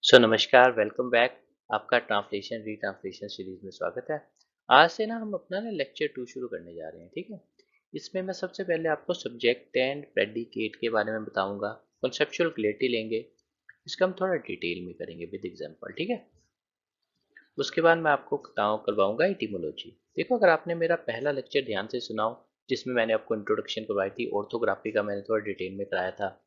नमस्कार, welcome back. आपका translation रीट्रांसलेशन series में स्वागत है। आज से ना हम अपना ना लेक्चर 2 शुरू करने जा रहे हैं, ठीक है। इसमें मैं सबसे पहले आपको सब्जेक्ट एंड प्रेडिकेट के बारे में बताऊंगा। कॉन्सेप्चुअल क्लैरिटी लेंगे, इसका हम थोड़ा डिटेल में करेंगे विद एग्जांपल, ठीक है। उसके बाद मैं आपको करवाऊंगा इटिमोलॉजी। देखो, अगर आपने मेरा पहला लेक्चर ध्यान से सुना हो, जिसमें मैंने आपको इंट्रोडक्शन करवाई थी, ऑर्थोग्राफी का मैंने थोड़ा डिटेल में कराया था,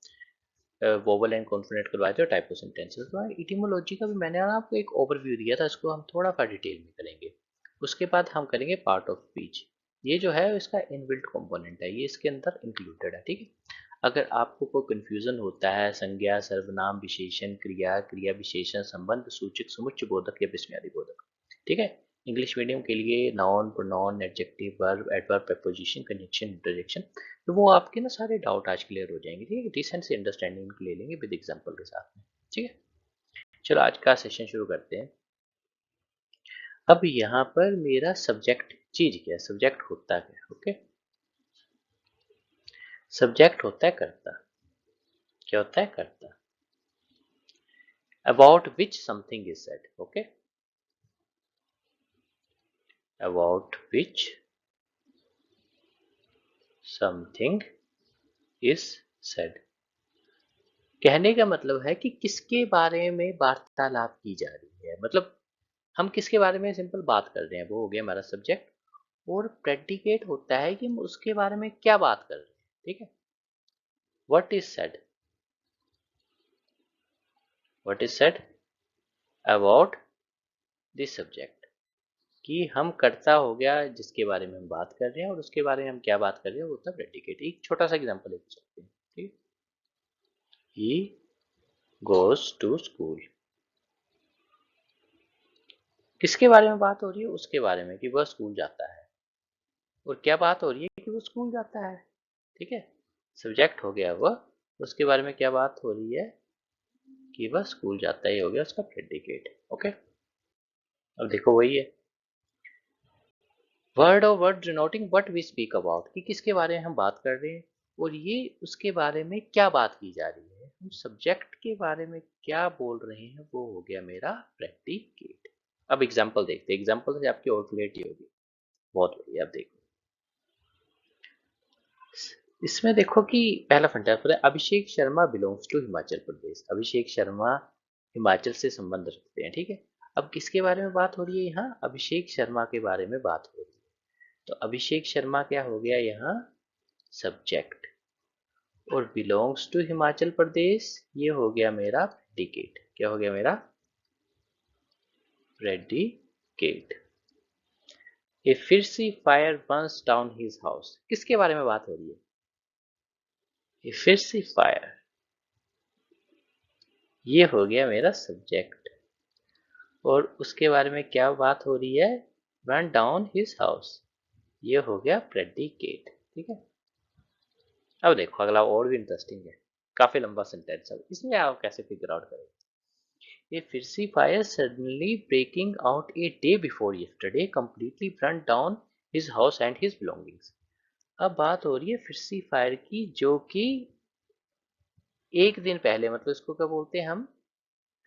वोवल एंड कॉन्सोनेंट करवाए थे और टाइप ऑफ सेंटेंसेस। तो इटिमोलॉजी का भी मैंने ना आपको एक ओवरव्यू दिया था, इसको हम थोड़ा सा डिटेल में करेंगे। उसके बाद हम करेंगे पार्ट ऑफ स्पीच। ये जो है इसका इनबिल्ट कंपोनेंट है, ये इसके अंदर इंक्लूडेड है, ठीक है। अगर आपको कोई कंफ्यूजन होता है संज्ञा, सर्वनाम, विशेषण, क्रिया, क्रिया विशेषण, संबंध सूचक, समुच्चय बोधक या विस्मयादि बोधक, ठीक है। इंग्लिश मीडियम के लिए noun, pronoun, adjective, verb, adverb, preposition, conjunction, interjection, तो वो आपके ना सारे डाउट आज क्लियर हो जाएंगे, ठीक है। डिसेंट से अंडरस्टैंडिंग ले लेंगे विद एग्जांपल के साथ में, ठीक है। चलो आज का सेशन शुरू करते हैं। अब यहाँ पर मेरा सब्जेक्ट चीज क्या है, सब्जेक्ट होता क्या है, ओके। सब्जेक्ट होता है कर्ता। क्या होता है? कर्ता। About which something is said, okay. About which something is said, कहने का मतलब है कि किसके बारे में वार्तालाप की जा रही है, मतलब हम किसके बारे में सिंपल बात कर रहे हैं, वो हो गया हमारा सब्जेक्ट। और प्रेडिकेट होता है कि हम उसके बारे में क्या बात कर रहे हैं, ठीक है। What is said, what is said about this subject, कि हम कर्ता हो गया जिसके बारे में हम बात कर रहे हैं, और उसके बारे में हम क्या बात कर रहे हैं वो होता है प्रेडिकेट। एक छोटा सा एग्जांपल ले सकते हैं, ठीक है। ही गोज टू स्कूल, किसके बारे में बात हो रही है? उसके बारे में, कि वह स्कूल जाता है। और क्या बात हो रही है? कि वो स्कूल जाता है, ठीक है। सब्जेक्ट हो गया वह, उसके बारे में क्या बात हो रही है? कि वह स्कूल जाता है, हो गया उसका प्रेडिकेट, ओके। अब देखो वही है, वर्ड और word denoting what we speak about, कि किसके बारे में हम बात कर रहे हैं और ये उसके बारे में क्या बात की जा रही है, हम सब्जेक्ट के बारे में क्या बोल रहे हैं, वो हो गया मेरा प्रेडिकेट। अब एग्जांपल देखते हैं, एग्जांपल से आपकी और क्लियरिटी होगी। बहुत बढ़िया, अब देखो इसमें देखो कि पहला फंडा है, अभिषेक शर्मा बिलोंग्स टू हिमाचल प्रदेश। अभिषेक शर्मा हिमाचल से संबंध रखते हैं, ठीक है। अब किसके बारे में बात हो रही है? यहाँ अभिषेक शर्मा के बारे में बात हो रही है। तो अभिषेक शर्मा क्या हो गया यहाँ? सब्जेक्ट। और बिलोंग्स टू हिमाचल प्रदेश, ये हो गया मेरा प्रेडिकेट। क्या हो गया मेरा? Predicate. A fierce fire burns down his house, किसके बारे में बात हो रही है? ए फिरसी फायर, ये हो गया मेरा सब्जेक्ट। और उसके बारे में क्या बात हो रही है? बर्न डाउन हिज हाउस, ये हो गया प्रेडिकेट, ठीक है। अब देखो अगला और भी इंटरेस्टिंग है, काफी लंबा सेंटेंस है, इसमें आप कैसे फिगर आउट करेंगे। A fierce fire suddenly breaking out a day before yesterday completely burnt down his house and his belongings। अब बात हो रही है फिरसी फायर की, जो कि एक दिन पहले, मतलब इसको क्या बोलते हैं हम,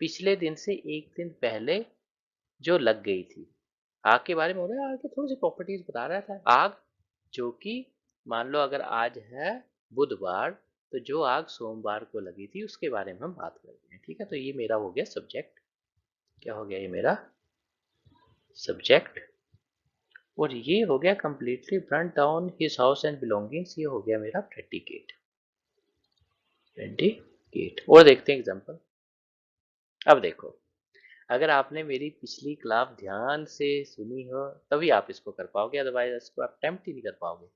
पिछले दिन से एक दिन पहले जो लग गई थी। आग के बारे में हो रहा है, आग की थोड़ी सी प्रॉपर्टीज बता रहा था। आग जो कि, मान लो अगर आज है बुधवार, तो जो आग सोमवार को लगी थी उसके बारे में हम बात कर रहे हैं, ठीक है। तो ये मेरा हो गया सब्जेक्ट। क्या हो गया ये मेरा? सब्जेक्ट। और ये हो गया completely burn down his house and belongings, ये हो गया मेरा प्रेडिकेट। प्रेडिकेट। और देखते हैं एग्जांपल। अब देखो, अगर आपने मेरी पिछली क्लास ध्यान से सुनी हो तभी आप इसको कर पाओगे, अदरवाइज इसको आप अटेम्प्ट ही नहीं कर पाओगे।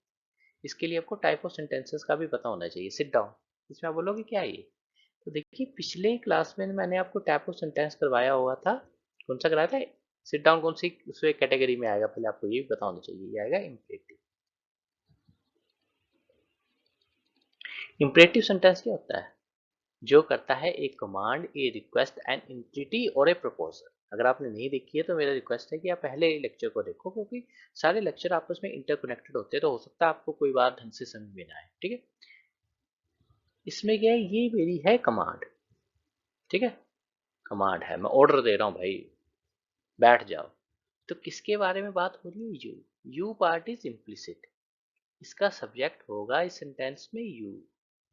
इसके लिए आपको टाइप ऑफ सेंटेंसेस का भी पता होना चाहिए। सिट डाउन, इसमें आप बोलोगे क्या है ये। तो देखिए पिछले क्लास में मैंने आपको टाइप ऑफ सेंटेंस करवाया हुआ था। कौन सा कराया था? सिट डाउन कौन सी उसमें कैटेगरी में आएगा, पहले आपको ये भी पता होना चाहिए। ये आएगा इम्परेटिव। इम्परेटिव सेंटेंस क्या होता है? जो करता है एक कमांड, ए रिक्वेस्ट, एन इंटिटी और ए प्रपोजल। अगर आपने नहीं देखी है तो मेरा रिक्वेस्ट है कि आप पहले लेक्चर को देखो, क्योंकि सारे लेक्चर आपस में इंटरकनेक्टेड होते हैं, तो हो सकता है आपको कोई बात ढंग से समझ में ना आए, ठीक है। इसमें क्या है, ये मेरी है कमांड, ठीक है। कमांड है, मैं ऑर्डर दे रहा हूँ भाई बैठ जाओ। तो किसके बारे में बात हो रही है? You. You part is implicit. इसका सब्जेक्ट होगा इस सेंटेंस में यू,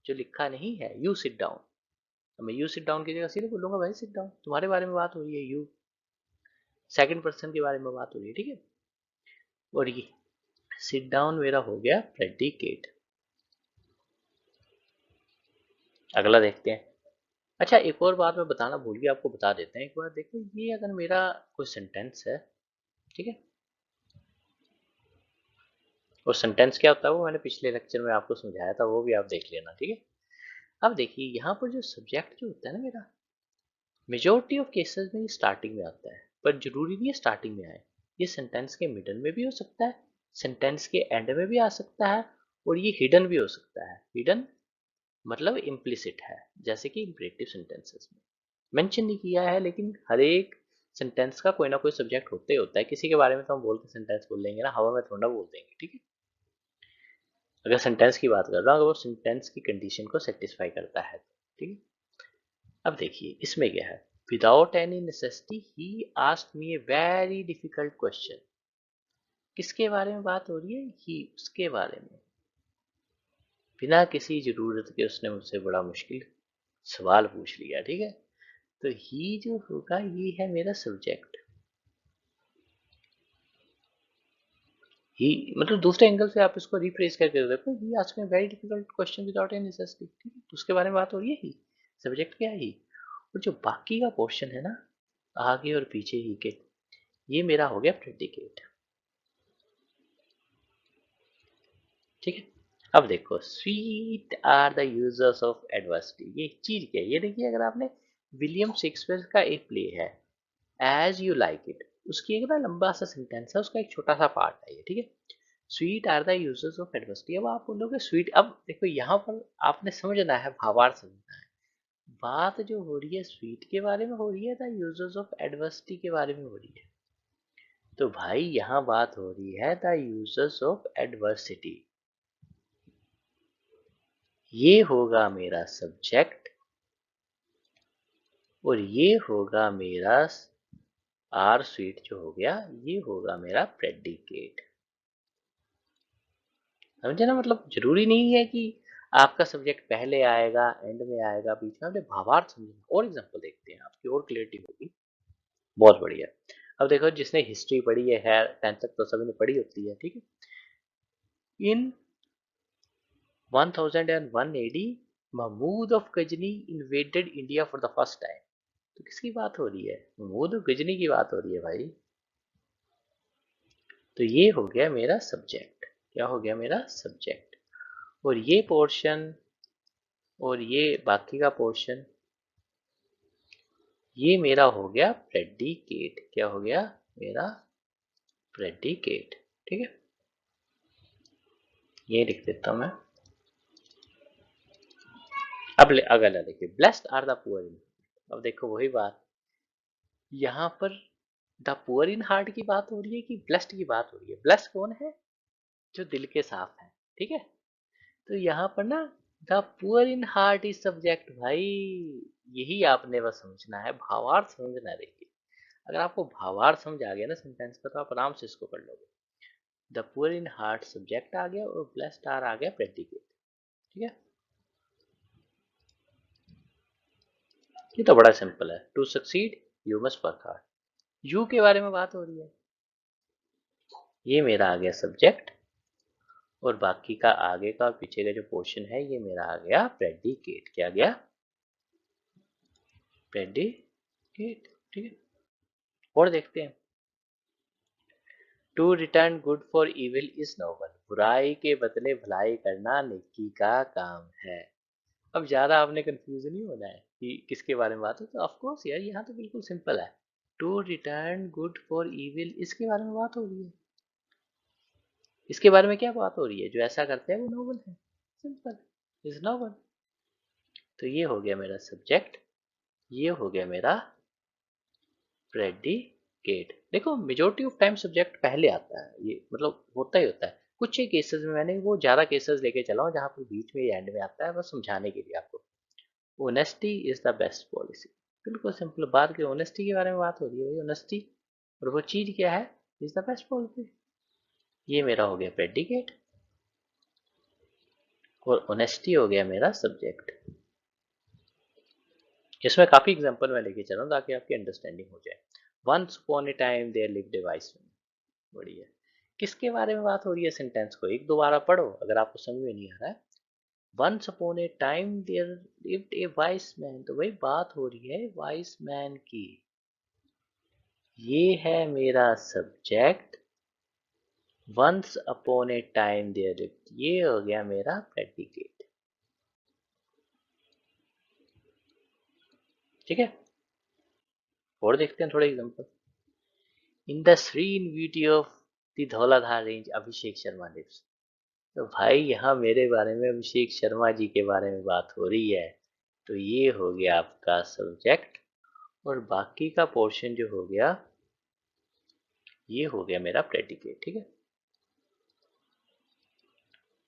जो लिखा नहीं है। यू सिट डाउन, तो मैं यू सिट डाउन की जगह सीधे बोलूंगा भाई सिट डाउन, तुम्हारे बारे में बात हो रही है। यू सेकंड पर्सन के बारे में बात हो रही है, ठीक है। और ये सिट डाउन मेरा हो गया प्रेडिकेट। अगला देखते हैं। अच्छा, एक और बात मैं बताना भूल गया, आपको बता देते हैं एक बार। देखो, ये अगर मेरा कोई सेंटेंस है, ठीक है, और सेंटेंस क्या होता है वो मैंने पिछले लेक्चर में आपको समझाया था, वो भी आप देख लेना, ठीक है। अब देखिए यहाँ पर जो सब्जेक्ट जो होता है ना मेरा, मेजोरिटी ऑफ केसेस में ये स्टार्टिंग में आता है, पर जरूरी नहीं है स्टार्टिंग में आए। ये सेंटेंस के मिडल में भी हो सकता है, सेंटेंस के एंड में भी आ सकता है, और ये हिडन भी हो सकता है। हिडन मतलब इम्प्लिसिट है, जैसे कि इम्परेटिव सेंटेंसेस में मेंशन नहीं किया है, लेकिन हर एक सेंटेंस का कोई ना कोई सब्जेक्ट होते ही होता है। किसी के बारे में तो हम बोल के सेंटेंस बोल देंगे ना, हवा में थोड़ा बोल देंगे, ठीक है। अगर सेंटेंस की बात कर रहा हूँ, अगर वो सेंटेंस की कंडीशन को सेटिस्फाई करता है, ठीक है। अब देखिए इसमें क्या है, without any necessity he asked me a very difficult question. किसके बारे में बात हो रही है? ही, उसके बारे में। बिना किसी जरूरत के उसने मुझसे बड़ा मुश्किल सवाल पूछ लिया, ठीक है। तो ही जो होगा ये है मेरा सब्जेक्ट। ही मतलब दूसरे एंगल से आप इसको रिफ्रेश करके देखो, he asked me very difficult question without any necessity, ठीक है। तो उसके बारे में बात हो रही है, ही सब्जेक्ट क्या है, ही। और जो बाकी का पोर्शन है ना, आगे और पीछे ही के, ये मेरा हो गया प्रेडिकेट, ठीक है। अब देखो, sweet are the users of adversity, ये चीज क्या है? ये देखिए, अगर आपने विलियम शेक्सपियर का एक प्ले है एज यू लाइक इट, उसकी एक ना लंबा सा सेंटेंस है, उसका एक छोटा सा पार्ट है ये, ठीक है। Sweet are the users of adversity. अब आप बोलोगे स्वीट, अब देखो यहाँ पर आपने समझना है, भावार्थ समझना है। बात जो हो रही है स्वीट के बारे में हो रही है, द यूजर्स ऑफ एडवर्सिटी के बारे में हो रही है। तो भाई यहाँ बात हो रही है द यूजर्स ऑफ एडवर्सिटी, ये होगा मेरा सब्जेक्ट, और ये होगा मेरा आर स्वीट जो हो गया, ये होगा मेरा प्रेडिकेट। समझे ना? मतलब जरूरी नहीं है कि आपका सब्जेक्ट पहले आएगा, एंड में आएगा, बीच में। आपने भावार्थ समझना। और एग्जांपल देखते हैं, आपकी और क्लियरिटी होगी। बहुत बढ़िया। अब देखो, जिसने हिस्ट्री पढ़ी है 10th तक तो सभी ने पढ़ी होती है, ठीक है। In 1001 AD Mahmud of Ghazni invaded India for the first time. तो किसकी बात हो रही है? महमूद ऑफ गजनी की बात हो रही है भाई। तो ये हो गया मेरा सब्जेक्ट। क्या हो गया मेरा सब्जेक्ट? और ये पोर्शन और ये बाकी का पोर्शन, ये मेरा हो गया प्रेडिकेट। क्या हो गया मेरा? प्रेडिकेट, ठीक है। ये लिख देता हूं मैं। अब अगला देखिए, blessed are the poor in. अब देखो वही बात, यहाँ पर द पुअर इन हार्ट की बात हो रही है कि ब्लेस्ड की बात हो रही है? ब्लेस्ड कौन है? जो दिल के साफ है, ठीक है। तो यहाँ पर ना, the poor in heart is subject भाई। यही आपने बस समझना है, भावार्थ समझना है। देखिए, अगर आपको भावार्थ समझ आ गया ना सेंटेंस का, तो आप आराम से इसको कर लोगे। The poor in heart subject आ गया, और ब्लेस्ड आर आ गया प्रेडिकेट, ठीक है। ये तो बड़ा सिंपल है। To succeed you must work hard. You के बारे में बात हो रही है, ये मेरा आ गया सब्जेक्ट, और बाकी का आगे का और पीछे का जो पोर्शन है, ये मेरा आ गया प्रेडिकेट। क्या गया? प्रेडिकेट, ठीक है। और देखते हैं, to return good for evil is noble. बुराई के बदले भलाई करना नेकी का काम है। अब ज्यादा आपने कंफ्यूज नहीं होना है कि किसके बारे में बात है। तो ऑफ कोर्स यार, यहाँ तो बिल्कुल सिंपल है। To return good for evil, इसके बारे में बात हो रही है। इसके बारे में क्या बात हो रही है? जो ऐसा करते हैं वो नोबल है। Simple, is noble. तो ये हो गया मेरा सब्जेक्ट, ये हो गया मेरा प्रेडिकेट। देखो, मेजोरिटी ऑफ टाइम सब्जेक्ट पहले आता है, ये मतलब होता ही होता है। कुछ ही केसेस में, मैंने वो ज्यादा केसेस लेके चला हूँ जहाँ पर बीच में एंड में आता है, बस समझाने के लिए आपको। Honesty is the best policy. बिल्कुल सिंपल बात की ऑनेस्टी के बारे में बात हो रही है भाई, ऑनेस्टी। और वो चीज क्या है, इज द बेस्ट पॉलिसी। ये मेरा हो गया प्रेडिकेट और ऑनेस्टी हो गया मेरा सब्जेक्ट। इसमें काफी एग्जांपल मैं लेके चल रहा हूँ ताकि आपकी अंडरस्टैंडिंग हो जाए। Once upon a time there lived a wise man. बढ़िया। किसके बारे में बात हो रही है, सेंटेंस को एक दोबारा पढ़ो अगर आपको समझ में नहीं आ रहा है। Once upon a time there lived a wise man, तो वही बात हो रही है वाइस मैन की। ये है मेरा subject. Once upon a time there lived, ये हो गया मेरा प्रेडिकेट। ठीक है, और देखते हैं थोड़े example. In the serene beauty of the Dhauladhar range Abhishek Sharma lives. तो भाई यहाँ मेरे बारे में, अभिषेक शर्मा जी के बारे में बात हो रही है, तो ये हो गया आपका सब्जेक्ट। और बाकी का पोर्शन जो हो गया, ये हो गया मेरा प्रेडिकेट। ठीक है।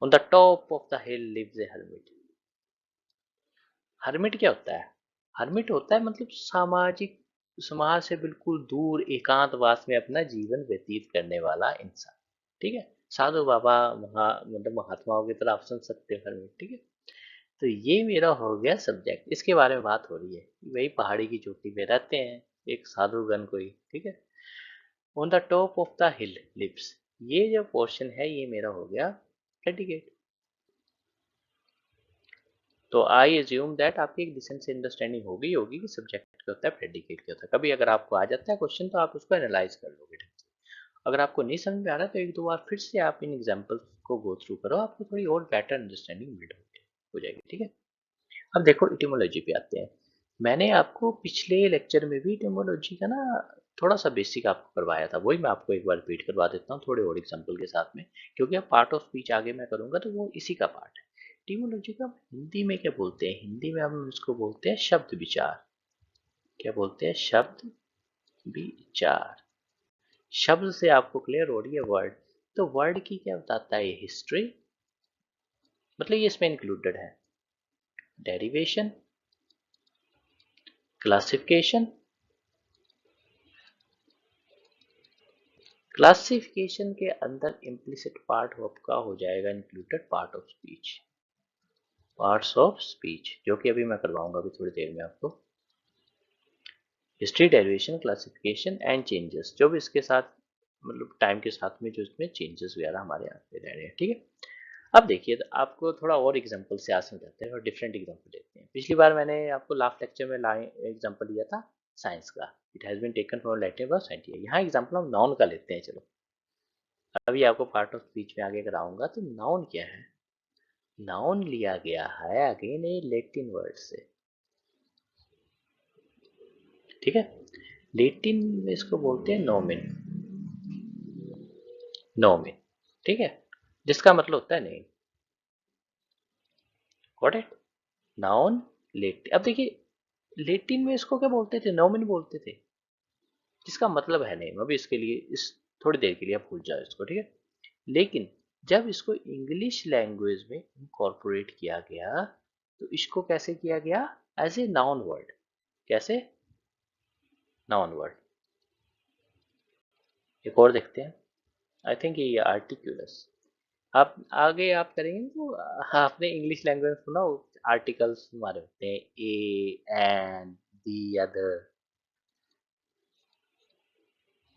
On the top of the hill lives a hermit. Hermit क्या होता है, हर्मिट होता है मतलब सामाजिक, समाज से बिल्कुल दूर एकांतवास में अपना जीवन व्यतीत करने वाला इंसान। ठीक है, साधु बाबा, मतलब महात्माओं की तरह आप सुन सकते हो हर्मिट। ठीक है, तो ये मेरा हो गया सब्जेक्ट, इसके बारे में बात हो रही है। वही पहाड़ी की चोटी पे रहते हैं एक साधुगण कोई। ठीक है, on the top of the hill lives, ये जो पोर्शन है ये मेरा हो गया प्रेडिकेट। तो आई एज्यूम दैट आपकी एक डिसेंट से अंडरस्टैंडिंग होगी होगी कि सब्जेक्ट क्या होता है, प्रेडिकेट क्या होता है। कभी अगर आपको आ जाता है क्वेश्चन तो आप उसको एनालाइज कर लोगे ढंग से। अगर आपको नहीं समझ में आ रहा तो एक दो बार फिर से आप इन एग्जांपल्स को गो थ्रू करो, आपको थोड़ी और बेटर अंडरस्टैंडिंग बिल्ड हो जाएगी। ठीक है, अब देखो इटिमोलॉजी पे आते हैं। मैंने आपको पिछले लेक्चर में भी इटिमोलॉजी का ना थोड़ा सा बेसिक आपको करवाया था, वही मैं आपको एक बार रिपीट करवा देता हूँ थोड़े और एग्जांपल के साथ में, क्योंकि अब पार्ट ऑफ स्पीच आगे मैं करूंगा तो वो इसी का पार्ट है। इटिमोलॉजी का हिंदी में क्या बोलते हैं, हिंदी में हम इसको बोलते हैं शब्द विचार। क्या बोलते हैं, शब्द विचार। शब्द से आपको क्लियर हो रही है वर्ड, तो वर्ड की क्या बताता है, हिस्ट्री, मतलब ये इसमें इंक्लूडेड है। डेरिवेशन, क्लासिफिकेशन, क्लासिफिकेशन के अंदर इम्प्लिसिट पार्ट आपका हो जाएगा included part of speech, parts of speech, जो कि अभी मैं करवाऊंगा अभी थोड़ी देर में आपको। History, derivation, classification and changes, जो भी इसके साथ मतलब टाइम के साथ में जो इसमें चेंजेस वगैरह हमारे आते रह रहे हैं। ठीक है, अब देखिए तो आपको थोड़ा और एग्जांपल से आज समझाते हैं और डिफरेंट एग्जांपल देखते हैं। पिछली बार मैंने आपको लास्ट लेक्चर में एग्जांपल दिया था साइंस का, it has been taken from Latin verb scientific. यहाँ एग्जांपल हम नाउन का लेते हैं। चलो अभी आपको पार्ट ऑफ स्पीच में आगे कराऊंगा। तो नाउन क्या है, नाउन लिया गया है अगेन ए लैटिन वर्ड से। ठीक है, लैटिन में इसको बोलते हैं नोमिन, नोमिन। ठीक है, जिसका मतलब होता है name. Got it, noun Latin. अब देखिए लेटिन में इसको क्या बोलते थे, नोमिन बोलते थे, जिसका मतलब है नेम। अभी इसके लिए इस थोड़ी देर के लिए आप भूल जाओ इसको। ठीक है, लेकिन जब इसको इंग्लिश लैंग्वेज में इनकॉर्पोरेट किया गया तो इसको कैसे किया गया, एज ए नाउन वर्ड। कैसे, नाउन वर्ड। एक और देखते हैं, आई थिंक ये आर्टिकुलस। आप आगे आप करेंगे तो आपने इंग्लिश लैंग्वेज में सुना आर्टिकल्स हमारे होते हैं, ए, एन, दी, अदर।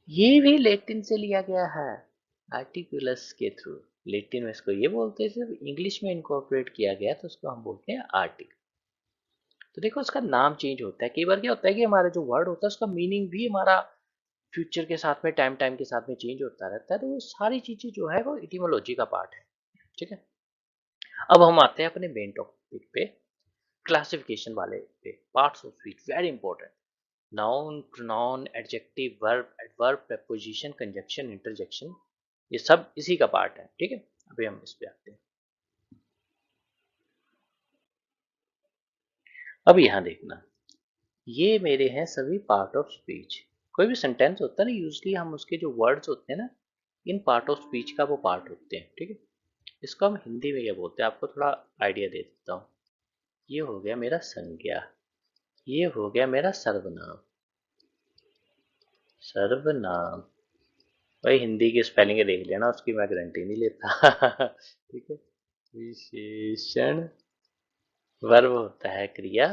ये भी लैटिन से लिया गया है, आर्टिकुलस के थ्रू। लैटिन में इसको ये बोलते हैं, जब इंग्लिश में इनकॉर्पोरेट किया गया तो उसको हम बोलते हैं आर्टिकल। तो देखो उसका नाम चेंज होता है, कई बार क्या होता है कि हमारा जो वर्ड होता है उसका मीनिंग भी हमारा फ्यूचर के साथ में, टाइम टाइम के साथ में चेंज होता रहता है। तो वो सारी चीजें जो है वो इटिमोलॉजी का पार्ट है। ठीक है, अब हम आते हैं अपने मेन टॉपिक पे, क्लासिफिकेशन वाले पे। Parts of speech very important. Noun, pronoun, adjective, verb, adverb, preposition, conjunction, interjection, ये सब इसी का पार्ट है। ठीक है, अभी हम इस पे आते हैं। अब यहाँ देखना, ये मेरे हैं सभी पार्ट ऑफ स्पीच। कोई भी सेंटेंस होता है ना, यूजली हम उसके जो वर्ड्स होते हैं ना, इन पार्ट ऑफ स्पीच का वो पार्ट होते हैं। ठीक है, इसको हम हिंदी में क्या बोलते हैं, आपको थोड़ा आइडिया दे देता हूँ। ये हो गया मेरा संज्ञा, ये हो गया मेरा सर्वनाम। सर्वनाम भाई हिंदी की स्पेलिंग देख लेना, उसकी मैं गारंटी नहीं लेता। ठीक है। विशेषण वर्ब होता है क्रिया,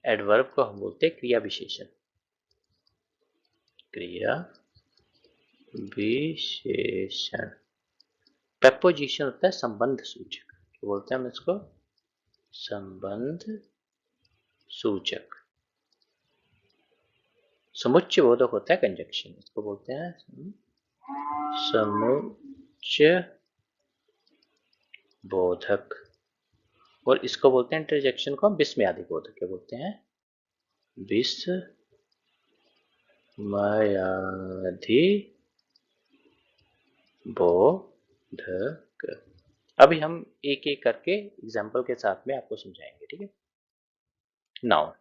एडवर्ब को हम बोलते हैं क्रिया विशेषण। क्रिया विशेषण। प्रपोजिशन होता है संबंध सूचक, क्या बोलते हैं हम इसको? संबंध सूचक। समुच्चय बोधक होता है कंजक्शन, इसको बोलते हैं समुच्चय बोधक। और इसको बोलते हैं इंटरजेक्शन को हम विस्मयादि बोधक, क्या बोलते हैं? विस्मयादि बोधक। अभी हम एक एक करके एग्जाम्पल के साथ में आपको समझाएंगे, ठीक है। नाउन।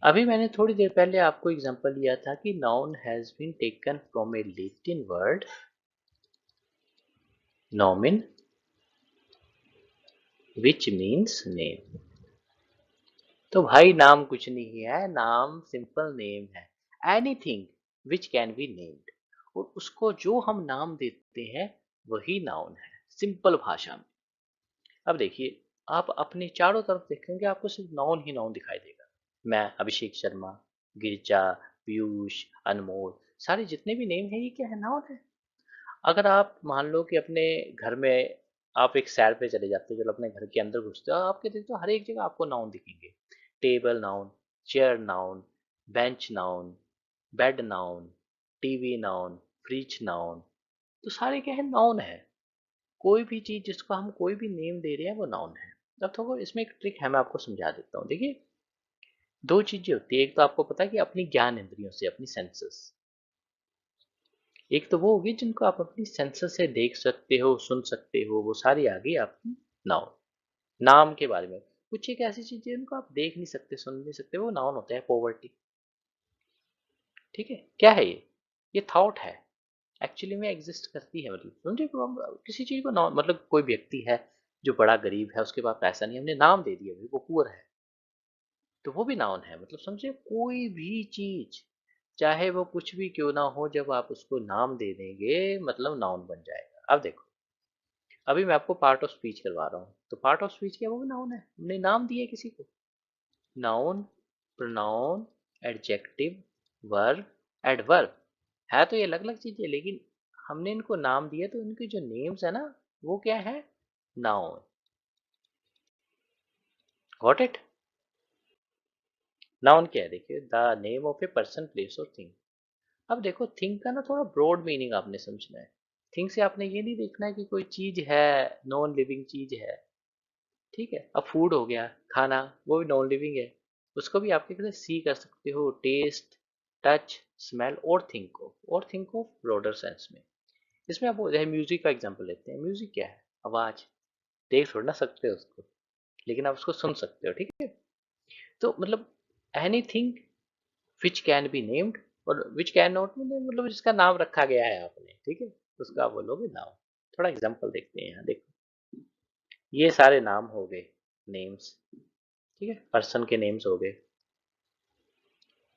अभी मैंने थोड़ी देर पहले आपको एग्जाम्पल दिया था कि noun has been taken from a Latin word nomen which means name. तो भाई नाम कुछ नहीं है, नाम सिंपल नेम है। Anything which can be named, और उसको जो हम नाम देते हैं वही नाउन है, सिंपल भाषा में। अब देखिए, आप अपने चारों तरफ देखेंगे आपको सिर्फ नाउन ही नाउन दिखाई देगा। मैं, अभिषेक शर्मा, गिरजा, पीयूष, अनमोल, सारे जितने भी नेम है ये क्या है? नाउन है। अगर आप मान लो कि अपने घर में आप एक सैर पे चले जाते हो, जब अपने घर के अंदर घुसते हो आपके देखते हो हर एक जगह आपको नाउन दिखेंगे। Table noun, chair noun, bench noun, bed noun, TV noun, fridge noun. तो सारे क्या है? नाउन है। कोई भी चीज जिसको हम कोई भी नेम दे रहे हैं वो नाउन है। अब थोड़ा इसमें एक ट्रिक है, मैं आपको समझा देता हूँ। देखिए, दो चीजें होती है। एक तो आपको पता है कि अपनी ज्ञान इंद्रियों से, अपनी सेंसेस, एक तो वो होगी जिनको आप अपनी सेंसेस से देख सकते हो, सुन सकते हो, वो सारी आ गई आपकी नाउन। नाम के बारे में कुछ एक ऐसी चीजें जिनको आप देख नहीं सकते, सुन नहीं सकते, वो नाउन होता है। पॉवर्टी, ठीक है। क्या है ये थॉट है, एक्चुअली में एग्जिस्ट करती है। मतलब समझे, किसी चीज को नाउन मतलब कोई व्यक्ति है जो बड़ा गरीब है, उसके पास पैसा नहीं, हमने नाम दे दिया भाई वो पुअर है, तो वो भी नाउन है। मतलब समझे, कोई भी चीज चाहे वो कुछ भी क्यों ना हो, जब आप उसको नाम दे देंगे मतलब नाउन बन जाएगा। अब देखो, अभी मैं आपको पार्ट ऑफ स्पीच करवा रहा हूँ, तो पार्ट ऑफ स्पीच क्या? वो भी नाउन है, हमने नाम दिया है किसी को। Noun, pronoun, adjective, verb, adverb, है तो ये अलग अलग चीजें, लेकिन हमने इनको नाम दिया, तो इनके जो नेम्स है ना, वो क्या है? नाउन। Got it? नाउन क्या है? देखिए, the name of a person, place और थिंग। अब देखो, थिंग का ना थोड़ा ब्रॉड मीनिंग आपने समझना है। थिंग से आपने ये नहीं देखना है कि कोई चीज है, नॉन लिविंग चीज है, ठीक है। अब फूड हो गया, खाना, वो भी नॉन लिविंग है। उसको भी आपके कैसे सी कर सकते हो, टेस्ट, टच, स्मेल, और थिंक को, और थिंक को ब्रॉडर सेंस में। इसमें आप म्यूजिक का एग्जांपल लेते हैं। म्यूजिक क्या है? आवाज। देख थोड़ा ना सकते हो उसको, लेकिन आप उसको सुन सकते हो, ठीक है। तो मतलब anything which can be named, और which can not be named मतलब जिसका नाम रखा गया है आपने, ठीक है, उसका आप बोलोगे नाम। थोड़ा एग्जांपल देखते हैं यहाँ, देखो। ये सारे नाम हो गए, नेम्स, ठीक है। पर्सन के नेम्स हो गए,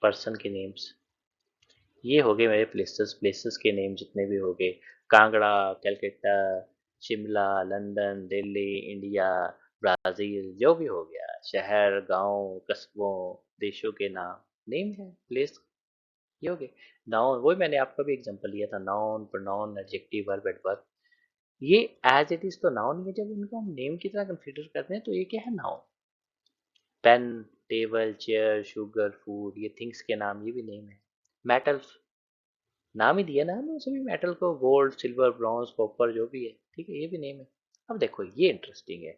पर्सन के नेम्स। ये हो गए मेरे प्लेसेस, प्लेसेस के नेम जितने भी हो गए। Kangra, Calcutta, Shimla, London, Delhi, India, Brazil, जो भी हो गया, शहर, गांव, कस्बों, देशों के नाम, नेम है, प्लेस। ये हो गए नाउन। वही मैंने आपका भी एग्जांपल लिया था, noun, pronoun, adjective, verb, adverb. ये एज इट इज तो नाउन है, जब इनको हम नेम की तरह कंसीडर करते हैं तो ये क्या है? Noun. Pen, table, chair, sugar, food, ये थिंग्स के नाम, ये भी नेम है। मेटल, नाम ही दिया ना हमने सभी मेटल को, गोल्ड, सिल्वर, ब्रॉन्ज, कॉपर, जो भी है, ठीक है, ये भी नेम है। अब देखो ये इंटरेस्टिंग है,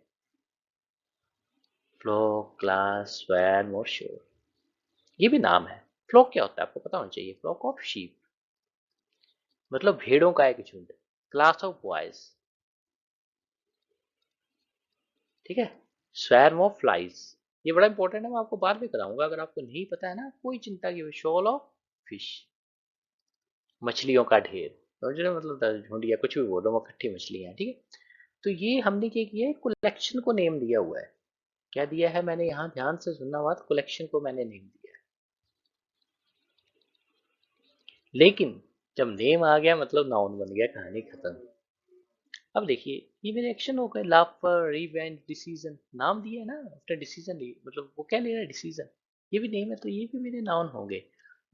फ्लो, क्लास, स्वैन और श्योर, ये भी नाम है। फ्लॉक क्या होता है आपको पता होना चाहिए। फ्लॉक ऑफ शीप, मतलब भेड़ों का एक झुंड। क्लास ऑफ बॉयज, ठीक है। स्वैर्म ऑफ फ्लाइज, ये बड़ा इंपॉर्टेंट है, मैं आपको बाद में कराऊंगा, अगर आपको नहीं पता है ना कोई चिंता की। शॉल ऑफ फिश, मछलियों का ढेर, समझ रहे हो? मतलब झुंड या कुछ भी बोलो, वो इकट्ठी मछलियां हैं, ठीक है। तो ये हमने क्या किया है, कलेक्शन को नेम दिया हुआ है। क्या दिया है मैंने यहाँ, ध्यान से सुनना बात, कलेक्शन को मैंने नेम दिया है। लेकिन जब नेम आ गया मतलब नाउन बन गया, कहानी खत्म। अब देखिए ये मेरे एक्शन हो गए, लाफ्टर, रिवेंज, डिसीजन, नाम दिया है ना, आफ्टर डिसीजन लिए, मतलब वो क्या ले रहा है, डिसीजन। ये भी नेम है तो ये भी मेरे नाउन होंगे।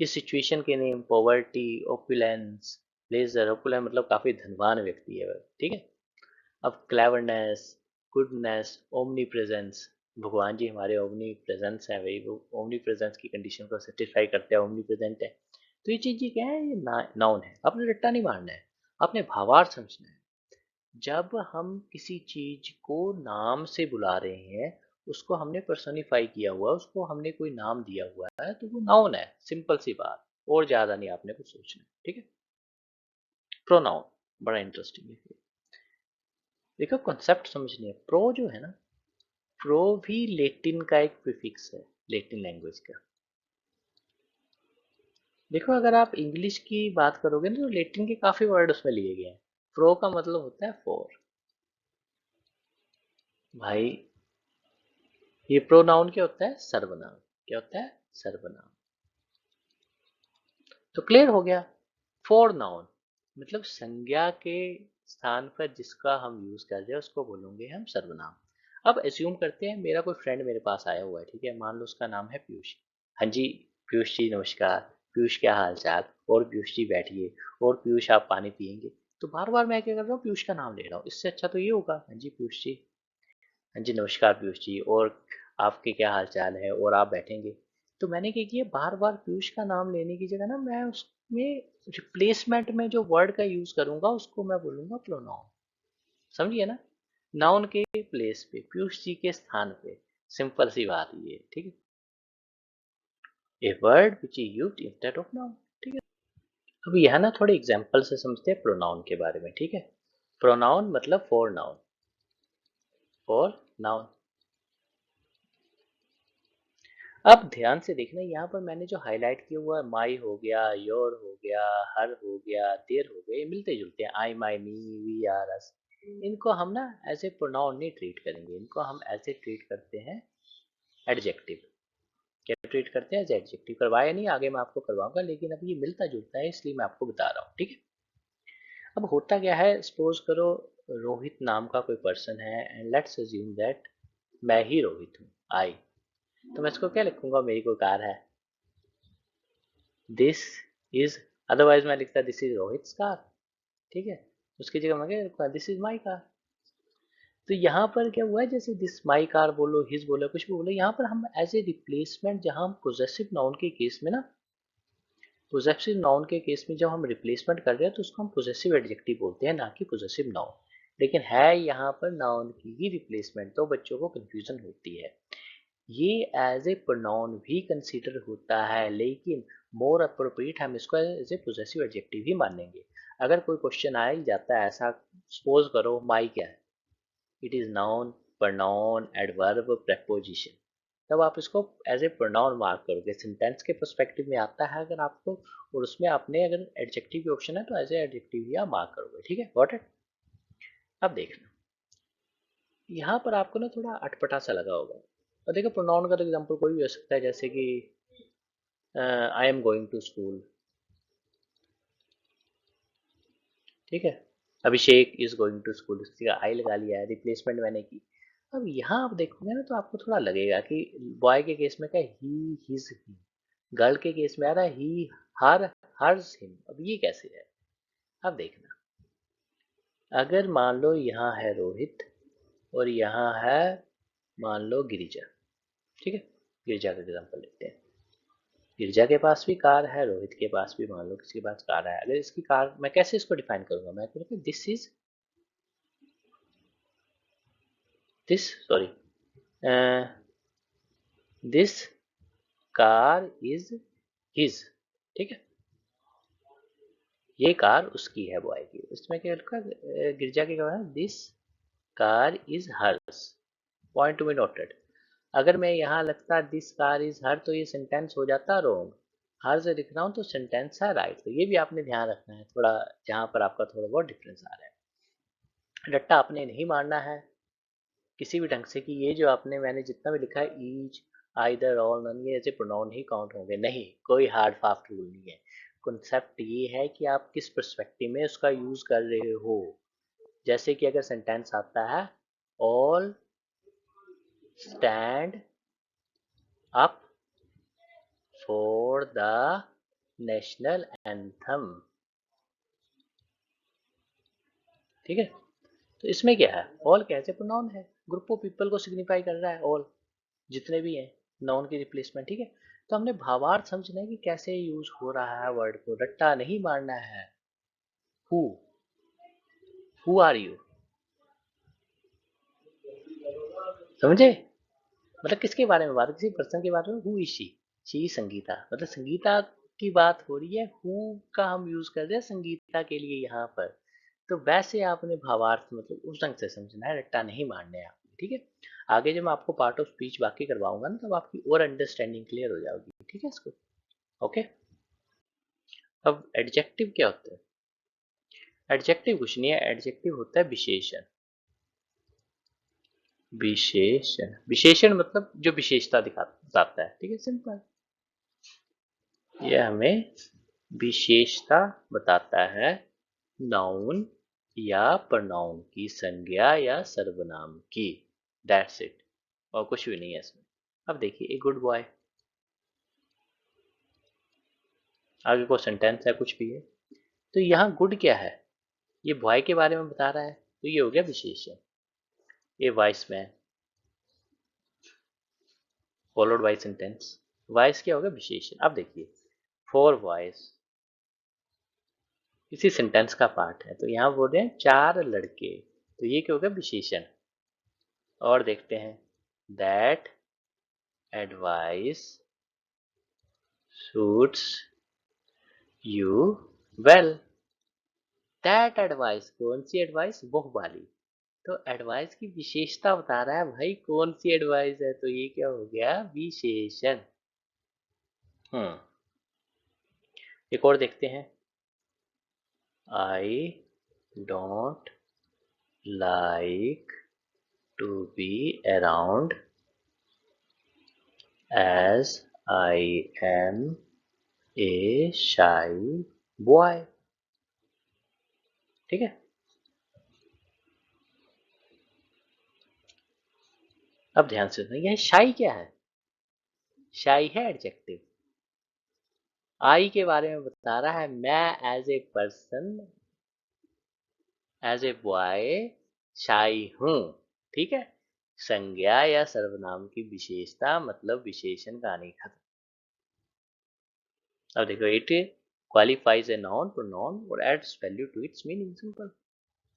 इस सिचुएशन के name, poverty, opulence, leisure, opulence मतलब काफी धनवान व्यक्ति है वह, ठीक है। अब क्लेवरनेस, गुडनेस, ओमनी प्रेजेंस, भगवान जी हमारे ओमनी प्रेजेंस है भाई, वो ओमनी प्रेजेंस की कंडीशन को सेटिस्फाई करते हैं, ओमनी प्रेजेंट है। तो ये चीज ये क्या है, ये नाउन है। आपने रट्टा नहीं मारना है, आपने भावार्थ समझना है। जब हम किसी चीज को नाम से बुला रहे हैं, उसको हमने पर्सोनिफाई किया हुआ है, उसको हमने कोई नाम दिया हुआ है, तो वो नाउन है, सिंपल सी बात। और ज्यादा नहीं आपने कुछ सोचना, ठीक है। प्रोनाउन बड़ा इंटरेस्टिंग है। देखो कॉन्सेप्ट समझनी है। प्रो जो है ना, प्रो भी लेटिन का एक प्रीफिक्स है, लेटिन लैंग्वेज का। देखो अगर आप इंग्लिश की बात करोगे ना, तो लेटिन के काफी वर्ड उसमें लिए गए हैं। प्रो का मतलब होता है फॉर। भाई ये प्रोनाउन क्या होता है, सर्वनाम। क्या होता है, सर्वनाम। तो क्लियर हो गया। फॉर नाउन मतलब संज्ञा के स्थान पर जिसका हम यूज कर रहे हैं उसको बोलेंगे हम सर्वनाम। अब एज्यूम करते हैं मेरा कोई फ्रेंड मेरे पास आया हुआ है, ठीक है, मान लो उसका नाम है पीयूष। हाँ जी पीयूष जी नमस्कार, पीयूष क्या हाल चाल, और पीयूष जी बैठिए, और पीयूष आप पानी पियेंगे। तो बार बार मैं क्या कर रहा हूँ, पीयूष का नाम ले रहा हूँ। इससे अच्छा तो ये होगा, हाँ जी पीयूष जी, हाँ जी नमस्कार पीयूष जी, और आपके क्या हाल चाल है, और आप बैठेंगे। तो मैंने क्या किया, बार बार पीयूष का नाम लेने की जगह ना, मैं उसमें रिप्लेसमेंट में जो वर्ड का यूज करूंगा उसको मैं बोलूंगा प्रोनाउन। समझिए ना, नाउन के प्लेस पे, पीयूष जी के स्थान पे। सिंपल सी बात ये है, ठीक है। A word which is used instead of noun, ठीक है। अब यह ना थोड़े एग्जांपल से समझते हैं प्रोनाउन के बारे में, ठीक है। प्रोनाउन मतलब फॉर नाउन, फॉर नाउन। अब ध्यान से देखना, यहाँ पर मैंने जो हाईलाइट किया हुआ है, माई हो गया, योर हो गया, हर हो गया, देर हो गया, ये मिलते जुलते हैं। आई, माई, मी, वी, आर, अस। इनको हम ना ऐसे प्रोनाउन नहीं ट्रीट करेंगे, इनको हम ऐसे ट्रीट करते हैं एडजेक्टिव। क्या ट्रीट करते हैं, एज एडजेक्टिव। करवाया नहीं, आगे मैं आपको करवाऊंगा, लेकिन अब ये मिलता जुलता है इसलिए मैं आपको बता रहा हूँ, ठीक है। अब होता क्या है, सपोज करो रोहित नाम का कोई पर्सन है, एंड लेट्स अज्यूम दैट मैं ही रोहित हूँ, आई। तो मैं इसको क्या लिखूंगा, मेरी कोई कार है, दिस इज, अदरवाइज मैं लिखता दिस इज रोहित कार, ठीक है। उसकी जगह मैं क्या लिखूंगा, दिस इज माई कार। तो यहाँ पर क्या हुआ है, जैसे दिस माई कार बोलो, हिज बोलो, कुछ भी बोलो, यहाँ पर हम एज ए रिप्लेसमेंट, जहाँ हम पोजेसिव नाउन के केस में ना, पोजेसिव नाउन के केस में जब हम रिप्लेसमेंट कर रहे हैं तो उसको हम पोजेसिव एडजेक्टिव बोलते हैं, ना कि पोजेसिव नाउन। लेकिन है यहाँ पर नाउन की ही रिप्लेसमेंट, तो बच्चों को कंफ्यूजन होती है। ये एज ए प्रोनाउन भी कंसीडर होता है, लेकिन मोर अप्रोप्रिएट हम इसको एज ए पोजेसिव एडजेक्टिव ही मानेंगे। अगर कोई क्वेश्चन आ ही जाता है ऐसा, सपोज करो माई क्या है, it is noun, pronoun, adverb, preposition. तब आप इसको एज ए प्रोनाउन मार्क करोगे, सेंटेंस के पर्सपेक्टिव में आता है अगर आपको, और उसमें आपने अगर एडजेक्टिव की ऑप्शन है तो एज ए एडजेक्टिव ही आप मार्क करोगे, ठीक है, गॉट इट। अब देखना, यहाँ पर आपको ना थोड़ा अटपटा सा लगा होगा। और देखो प्रोनाउन का तो एग्जाम्पल कोई भी हो सकता है, जैसे कि I am going to school, ठीक है। Abhishek is going to school, उसकी जगह आई लगा लिया है, रिप्लेसमेंट मैंने की। अब यहाँ आप देखोगे ना तो आपको थोड़ा लगेगा कि बॉय के केस में क्या, ही, हिज, ही। गर्ल के केस में आ रहा है ही, हर, हर्स, हिम। अब ये कैसे है, अब देखना, अगर मान लो यहाँ है रोहित, और यहाँ है मान लो गिरिजा, ठीक है। गिरिजा का एग्जाम्पल लेते हैं। गिरिजा के पास भी कार है, रोहित के पास भी मान लो किसी के पास कार है। अगर इसकी कार, मैं कैसे इसको डिफाइन करूंगा, मैं करूँगा this is, this, sorry, this car is his, ठीक है। ये कार उसकी है, बॉय की। इसमें क्या लिखा है, गिरजा के क्या है, this car is hers, point to be noted. अगर मैं यहाँ लगता दिस कार इज हर, तो ये सेंटेंस हो जाता रॉन्ग। हर से लिख रहा हूँ तो सेंटेंस है राइट। तो ये भी आपने ध्यान रखना है थोड़ा, जहाँ पर आपका थोड़ा बहुत डिफरेंस आ रहा है। रट्टा आपने नहीं मारना है, किसी भी ढंग से कि ये जो आपने मैंने जितना भी लिखा है ईच, आइदर, ऑल, नन, ये ऐसे प्रोनाउन ही काउंट होंगे, नहीं, कोई हार्ड फास्ट रूल नहीं है। कॉन्सेप्ट ये है कि आप किस पर्सपेक्टिव में उसका यूज कर रहे हो। जैसे कि अगर सेंटेंस आता है all stand up for the national anthem, ठीक है, तो इसमें क्या है, ऑल कैसे प्रोनाउन है, ग्रुप ऑफ पीपल को सिग्निफाई कर रहा है ऑल, जितने भी हैं, नाउन की रिप्लेसमेंट, ठीक है। तो हमने भावार्थ समझना है कि कैसे यूज हो रहा है वर्ड को, रट्टा नहीं मारना है। हु, हु आर यू, समझे, मतलब किसके बारे में बात, किसी पर्सन के बारे में, हु इज शी संगीता, मतलब संगीता की बात हो रही है, हु का हम यूज कर रहे हैं संगीता के लिए यहाँ पर। तो वैसे आपने भावार्थ मतलब उस ढंग से समझना है, रट्टा नहीं मारने हैं आपने, ठीक है। आगे जब मैं आपको पार्ट ऑफ स्पीच बाकी करवाऊंगा ना, तब आपकी और अंडरस्टैंडिंग क्लियर हो जाएगी, ठीक है इसको, ओके। अब एडजेक्टिव क्या होता है, एडजेक्टिव कुछ नहीं है, एडजेक्टिव होता है विशेषण। विशेषण, विशेषण मतलब जो विशेषता बताता है, ठीक है, सिंपल। यह हमें विशेषता बताता है नाउन या प्रोनाउन की, संज्ञा या सर्वनाम की, दैट्स इट, और कुछ भी नहीं है इसमें। अब देखिए, ए गुड बॉय, आगे कोई सेंटेंस है, कुछ भी है, तो यहाँ गुड क्या है, ये बॉय के बारे में बता रहा है, तो ये हो गया विशेषण। A wise man followed by sentence, wise क्या होगा, विशेषण। अब देखिए, फॉर वॉइस इसी सेंटेंस का पार्ट है, तो यहाँ बोल रहे हैं 4 लड़के, तो ये क्या होगा, विशेषण। और देखते हैं, that advice suits you well, that advice, कौन सी एडवाइस, वो वाली, तो एडवाइस की विशेषता बता रहा है भाई, कौन सी एडवाइस है, तो ये क्या हो गया, विशेषण। एक और देखते हैं, I don't like to be around as I am a shy boy, ठीक है। अब ध्यान से सुनिए, यह शाई क्या है, शाई है एडजेक्टिव, आई के बारे में बता रहा है, मैं as a person, as a boy shy हूं, ठीक है। संज्ञा या सर्वनाम की विशेषता मतलब विशेषण, कहानी खत्म। अब देखो, it qualifies a noun pronoun और adds value to its meaning, simple.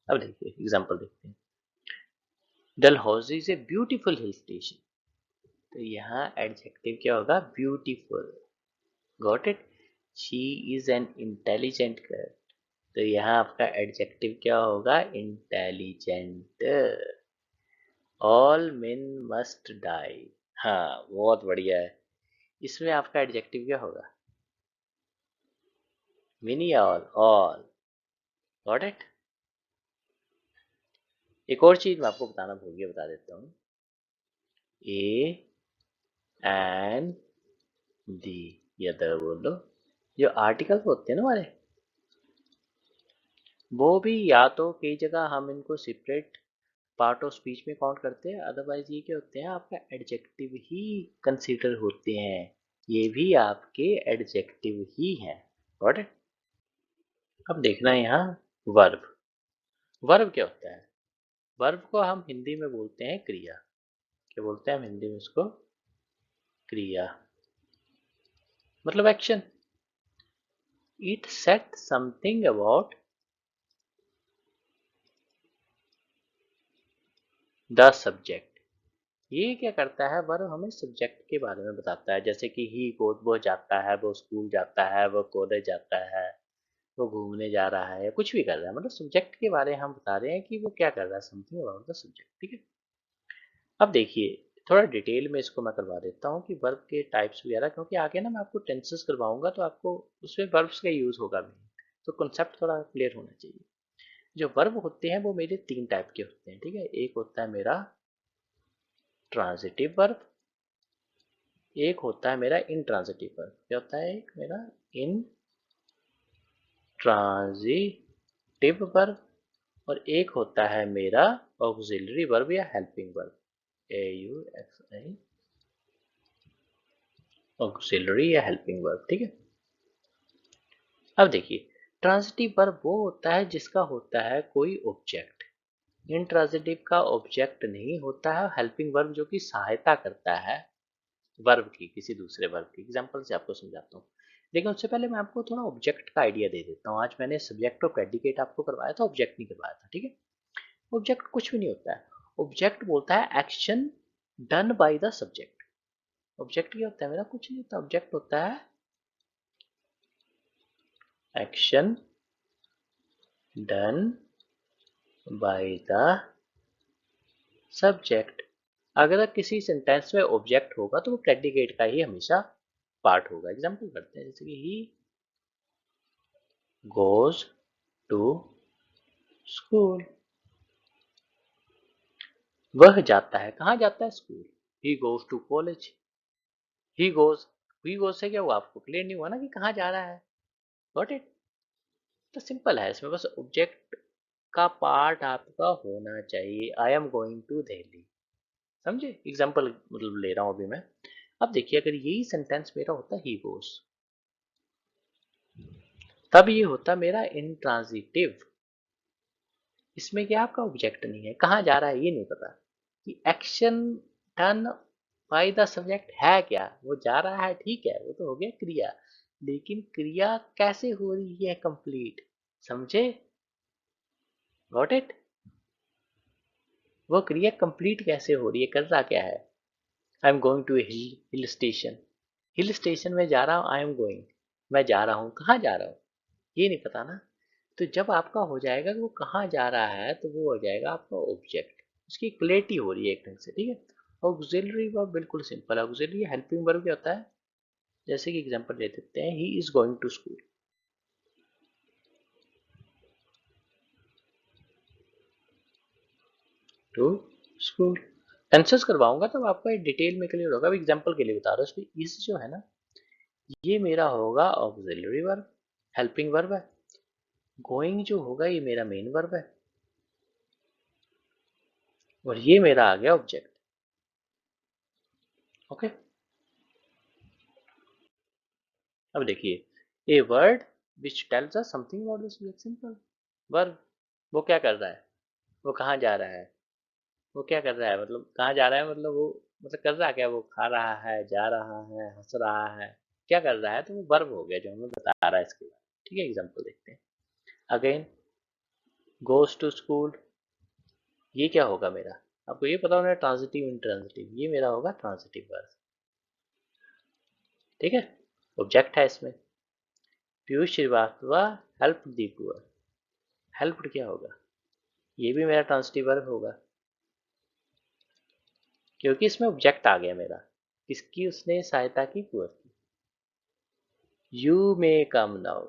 अब देखिए एग्जांपल देखते हैं, Dalhousie is a beautiful hill station, तो यहाँ एडजेक्टिव क्या होगा, beautiful, got it. She is an intelligent girl, तो यहाँ आपका एडजेक्टिव क्या होगा, intelligent. All men must die, हाँ बहुत बढ़िया है, इसमें आपका एडजेक्टिव क्या होगा, मिनी या ऑल, ऑल, गॉट इट। एक और चीज मैं आपको बताना भूल गया, बता देता हूँ, ए एंड दी, या अदर बोल लो, जो आर्टिकल्स होते हैं ना हमारे, वो भी या तो कई जगह हम इनको सेपरेट पार्ट ऑफ स्पीच में काउंट करते हैं, अदरवाइज ये क्या होते हैं, आपका एडजेक्टिव ही कंसीडर होते हैं, ये भी आपके एडजेक्टिव ही हैं, गॉट इट। अब देखना है यहाँ, वर्ब, वर्ब क्या होता है, वर्ब को हम हिंदी में बोलते हैं क्रिया, क्या बोलते हैं हम हिंदी में इसको, क्रिया, मतलब action. It set something about the subject, ये क्या करता है, वर्ब हमें सब्जेक्ट के बारे में बताता है, जैसे कि ही गोज, वो जाता है, वो स्कूल जाता है, वो कॉलेज जाता है, वो घूमने जा रहा है, कुछ भी कर रहा है, मतलब सब्जेक्ट के बारे में हम बता रहे हैं कि वो क्या कर रहा है, समथिंग अबाउट द सब्जेक्ट, ठीक है। अब देखिए, थोड़ा डिटेल में इसको मैं करवा देता हूँ कि वर्ब के टाइप्स वगैरह, क्योंकि आगे ना मैं आपको टेंसेस करवाऊंगा, तो आपको उसमें वर्ब्स का यूज होगा भी, तो कॉन्सेप्ट थोड़ा क्लियर होना चाहिए। जो वर्ब होते हैं वो मेरे 3 टाइप के होते हैं, ठीक है। एक होता है मेरा ट्रांजिटिव वर्ब, एक होता है मेरा इंट्रांजिटिव वर्ब। क्या होता है एक मेरा इंट्रांजिटिव वर्ब, और एक होता है मेरा ऑक्सिलरी वर्ब या हेल्पिंग वर्ब, AUXI, ऑक्सिलरी या हेल्पिंग वर्ब। ठीक है, अब देखिए ट्रांजिटिव वर्ब वो होता है जिसका होता है कोई ऑब्जेक्ट, इंट्रांजिटिव का ऑब्जेक्ट नहीं होता है, हेल्पिंग वर्ब जो कि सहायता करता है वर्ब की, किसी दूसरे वर्ब की। एग्जांपल से आपको समझाता हूँ, लेकिन उससे पहले मैं आपको थोड़ा ऑब्जेक्ट का आइडिया दे देता हूँ। आज मैंने सब्जेक्ट और प्रेडिकेट आपको करवाया था, ऑब्जेक्ट नहीं करवाया था। ठीक है, ऑब्जेक्ट कुछ भी नहीं होता है। ऑब्जेक्ट बोलता है action done by the subject. Object क्या होता है मेरा, कुछ नहीं होता। ऑब्जेक्ट होता है action done by the subject. अगर किसी सेंटेंस में ऑब्जेक्ट होगा तो वो प्रेडिकेट का ही हमेशा पार्ट होगा। एग्जांपल करते हैं, जैसे कि ही गोज टू स्कूल, वह जाता है, कहाँ जाता है, school. He goes to college, he goes, he goes से क्या हुआ, आपको क्लियर नहीं हुआ ना कि कहाँ जा रहा है। Got it. तो सिंपल है, इसमें बस ऑब्जेक्ट का पार्ट आपका होना चाहिए। I am going to Delhi, समझे। एग्जाम्पल मतलब ले रहा हूँ अभी मैं। अब देखिए अगर यही सेंटेंस मेरा होता ही गोज, तब ये होता मेरा इंट्रांजिटिव। इसमें क्या आपका ऑब्जेक्ट नहीं है, कहाँ जा रहा है ये नहीं पता, कि action done by the subject है क्या, वो जा रहा है, ठीक है, वो तो हो गया क्रिया। लेकिन क्रिया कैसे हो रही है कंप्लीट, समझे। Got it. वो क्रिया कंप्लीट कैसे हो रही है, कर रहा क्या है। I am going to hill station, hill station में जा रहा हूँ, आई एम गोइंग, मैं जा रहा हूँ, कहाँ जा रहा हूँ ये नहीं पता ना। तो जब आपका हो जाएगा कि वो कहाँ जा रहा है, तो वो हो जाएगा आपका ऑब्जेक्ट, उसकी क्लैरिटी हो रही है एक ढंग से। ठीक है, ऑक्सिलरी वर्ब बिल्कुल सिंपल है। ऑक्सिलरी हेल्पिंग वर्ब क्या होता है, जैसे कि एग्जांपल ले देते हैं, he is going to school. To school answers करवाऊंगा तब आपको एक डिटेल में क्लियर होगा। अब एग्जांपल के लिए बता रहा हूँ, इसमें इस जो है ना, ये मेरा होगा ऑक्सिलरी वर्ब, हेल्पिंग वर्ब है। गोइंग जो होगा ये मेरा मेन वर्ब है, और ये मेरा आ गया ऑब्जेक्ट। ओके, अब देखिए, ए word which tells us something about the subject, simple verb. वो क्या कर रहा है, वो कहाँ जा रहा है, वो क्या कर रहा है, मतलब कहाँ जा रहा है, मतलब वो मतलब कर रहा है क्या, वो खा रहा है, जा रहा है, हंस रहा है, क्या कर रहा है, तो वो वर्ब हो गया जो हमें बता रहा है इसके बाद। ठीक है, एग्जांपल देखते हैं। अगेन गोज टू स्कूल, ये क्या होगा मेरा, आपको ये पता होना, ट्रांजिटिव इंट्रांजिटिव, ये मेरा होगा ट्रांजिटिव वर्ब। ठीक है, ऑब्जेक्ट है इसमें। Piyush Shrivastava help the poor, help क्या होगा, ये भी मेरा ट्रांजिटिव वर्ब होगा, क्योंकि इसमें ऑब्जेक्ट आ गया मेरा, किसकी, उसने सहायता की, पुअर की। यू मे कम नाउ,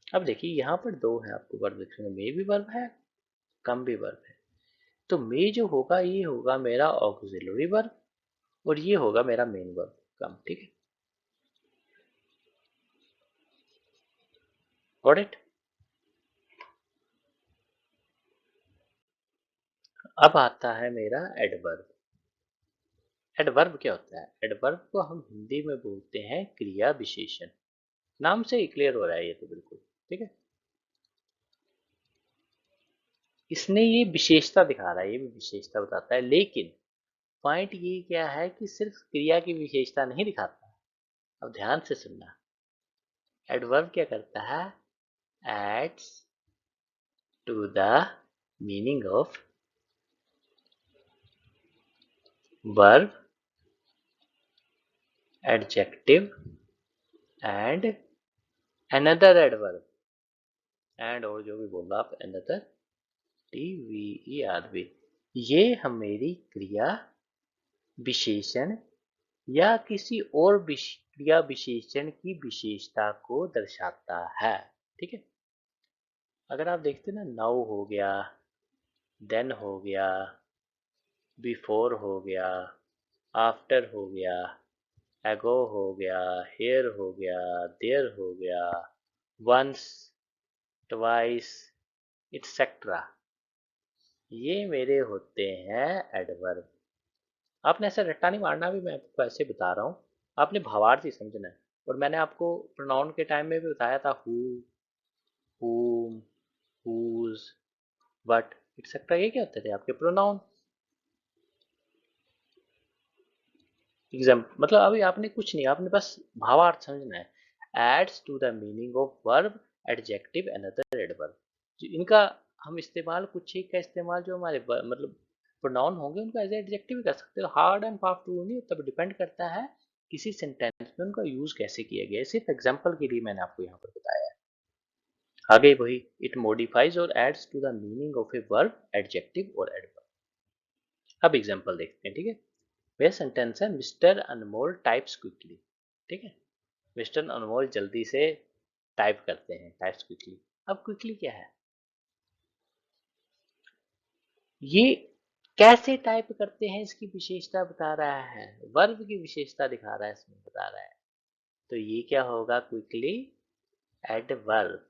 अब देखिए यहाँ पर दो है आपको वर्ब देखने, मे भी वर्ब है, कम भी वर्ब है। तो मे जो होगा ये होगा मेरा ऑक्सिलरी वर्ब, और ये होगा मेरा मेन वर्ब, कम। ठीक है, गॉट इट। अब आता है मेरा एडवर्ब। एडवर्ब क्या होता है, एडवर्ब को हम हिंदी में बोलते हैं क्रिया विशेषण। नाम से ही क्लियर हो रहा है ये तो बिल्कुल। ठीक है, इसने ये विशेषता दिखा रहा है, ये भी विशेषता बताता है, लेकिन पॉइंट ये क्या है कि सिर्फ क्रिया की विशेषता नहीं दिखाता। अब ध्यान से सुनना, एडवर्ब क्या करता है, adds to the meaning of verb, adjective and another adverb, and और जो भी बोल रहा आप, अनदर, TVERB, ये हमेरी क्रिया विशेषण या किसी और क्रिया विशेषण की विशेषता को दर्शाता है। ठीक है, अगर आप देखते ना, नाउ हो गया, देन हो गया, बिफोर हो गया, आफ्टर हो गया, एगो हो गया, हेयर हो गया, देयर हो गया, वंस, ट्वाइस, इट्सेट्रा। ये मेरे होते हैं एडवर्ब। आपने ऐसे रट्टा नहीं मारना, भी मैं आपको ऐसे बता रहा हूँ, आपने भावार्थ ही समझना है। और मैंने आपको प्रोनाउन के टाइम में भी बताया था who, whom, whose, what, etcetera, ये क्या होते थे आपके प्रोनाउन। एग्जाम्पल मतलब अभी आपने कुछ नहीं, आपने बस भावार्थ समझना है। Adds to the meaning of verb, adjective, another adverb. इनका हम इस्तेमाल, कुछ एक का इस्तेमाल जो हमारे मतलब प्रोनाउन होंगे उनको एज एडजेक्टिव कर सकते हो। हार्ड एंड फास्ट रूल नहीं, तब डिपेंड करता है किसी सेंटेंस में उनका यूज कैसे किया गया है। सिर्फ एग्जाम्पल के लिए मैंने आपको यहाँ पर बताया है। आगे वही, इट मॉडिफाइज और adds to the meaning of a verb, adjective और एडवर्ब। अब एग्जाम्पल देखते हैं, ठीक है। वह सेंटेंस है, मिस्टर अनमोल टाइप्स क्विकली। ठीक है, मिस्टर अनमोल जल्दी से टाइप करते हैं, टाइप्स क्विकली। अब क्विकली क्या है, ये कैसे टाइप करते हैं इसकी विशेषता बता रहा है, वर्ब की विशेषता दिखा रहा है, इसमें बता रहा है। तो ये क्या होगा, क्विकली एडवर्ब।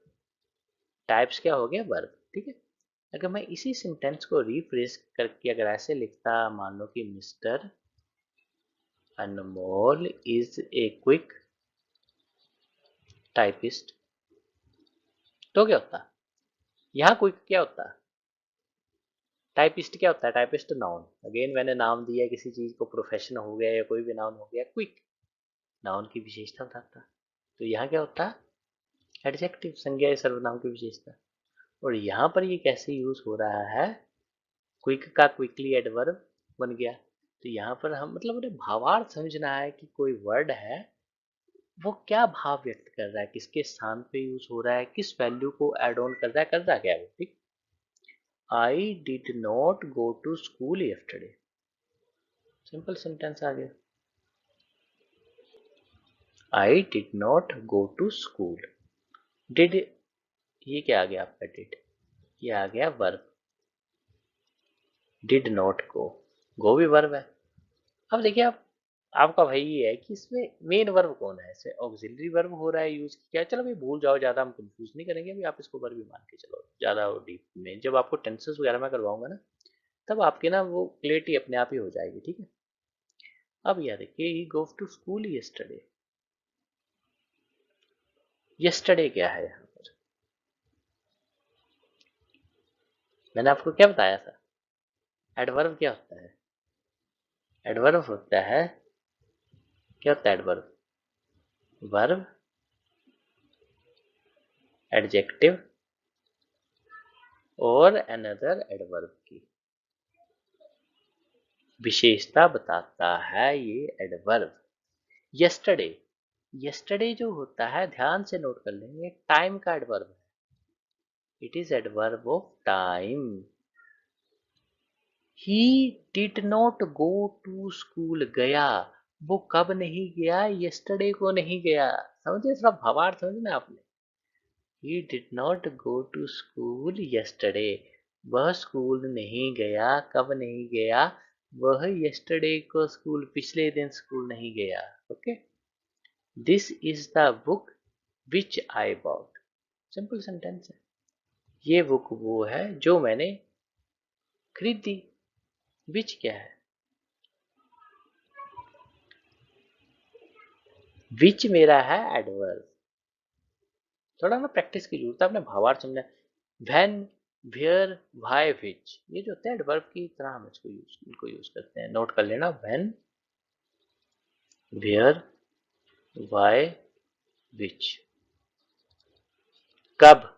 टाइप्स क्या हो गया, वर्ब। ठीक है। अगर मैं इसी सेंटेंस को रिफ्रेश करके अगर ऐसे लिखता, मान लो कि mister Anmol is a quick typist, तो क्या होता, यहाँ क्विक क्या होता, टाइपिस्ट क्या होता है, टाइपिस्ट नाउन। अगेन मैंने नाम दिया किसी चीज को, प्रोफेशन हो गया या कोई भी नाउन हो गया, क्विक नाउन की विशेषता बताता। तो यहाँ क्या होता, एडजेक्टिव, संज्ञा या सर्वनाम की विशेषता। और यहाँ पर ये कैसे यूज हो रहा है, क्विक का क्विकली एडवर्ब बन गया। तो यहाँ पर हम मतलब उन्हें भावार्थ समझना है कि कोई वर्ड है वो क्या भाव व्यक्त कर रहा है, किसके स्थान पे यूज हो रहा है, किस वैल्यू को एड ऑन कर रहा है, कर रहा क्या है वो। ठीक, I did not go to school yesterday, simple sentence आ गया। I did not go to school. Did, ये क्या आ गया आपका, डिड, ये आ गया verb. Did not go, go भी वर्ब है। अब देखिए आप, आपका भाई ये है कि इसमें मेन वर्ब कौन है, इसमें ऑक्सिलरी वर्ब हो रहा है यूज किया। चलो भाई भूल जाओ, ज्यादा हम कंफ्यूज नहीं करेंगे, अभी आप इसको वर्ब ही मान के चलो। ज्यादा डीप में जब आपको टेंसेस वगैरह में करवाऊंगा ना, तब आपके ना वो क्लियरिटी अपने आप ही हो जाएगी। ठीक है। अब यह देखिए, he goes to school yesterday. Yesterday क्या है यहाँ पर, मैंने आपको क्या बताया था, एडवर्ब क्या होता है, एडवर्ब होता है, क्या होता है एडवर्ब, वर्ब, एडजेक्टिव और अनदर एडवर्ब की विशेषता बताता है ये एडवर्ब। यस्टरडे, यस्टरडे जो होता है, ध्यान से नोट कर लेंगे, टाइम का एडवर्ब है। It is adverb of time. He did not go to school, गया, वो कब नहीं गया, यस्टरडे को नहीं गया। समझे, थोड़ा भावार्थ समझना आपने। He did not go to school yesterday, वह स्कूल नहीं गया, कब नहीं गया, वह यस्टरडे को स्कूल, पिछले दिन स्कूल नहीं गया। Okay, this is the book which I bought, simple sentence है। ये बुक वो है जो मैंने खरीदी। विच क्या है, विच मेरा है एडवर्ब। थोड़ा ना प्रैक्टिस की जरूरत है, आपने भावार्थ समझना है। व्हेन, वेयर, व्हाई, विच, ये जो होता है एडवर्ब की तरह हम इनको यूज करते हैं। नोट कर लेना, व्हेन, वेयर, व्हाई, विच। कब,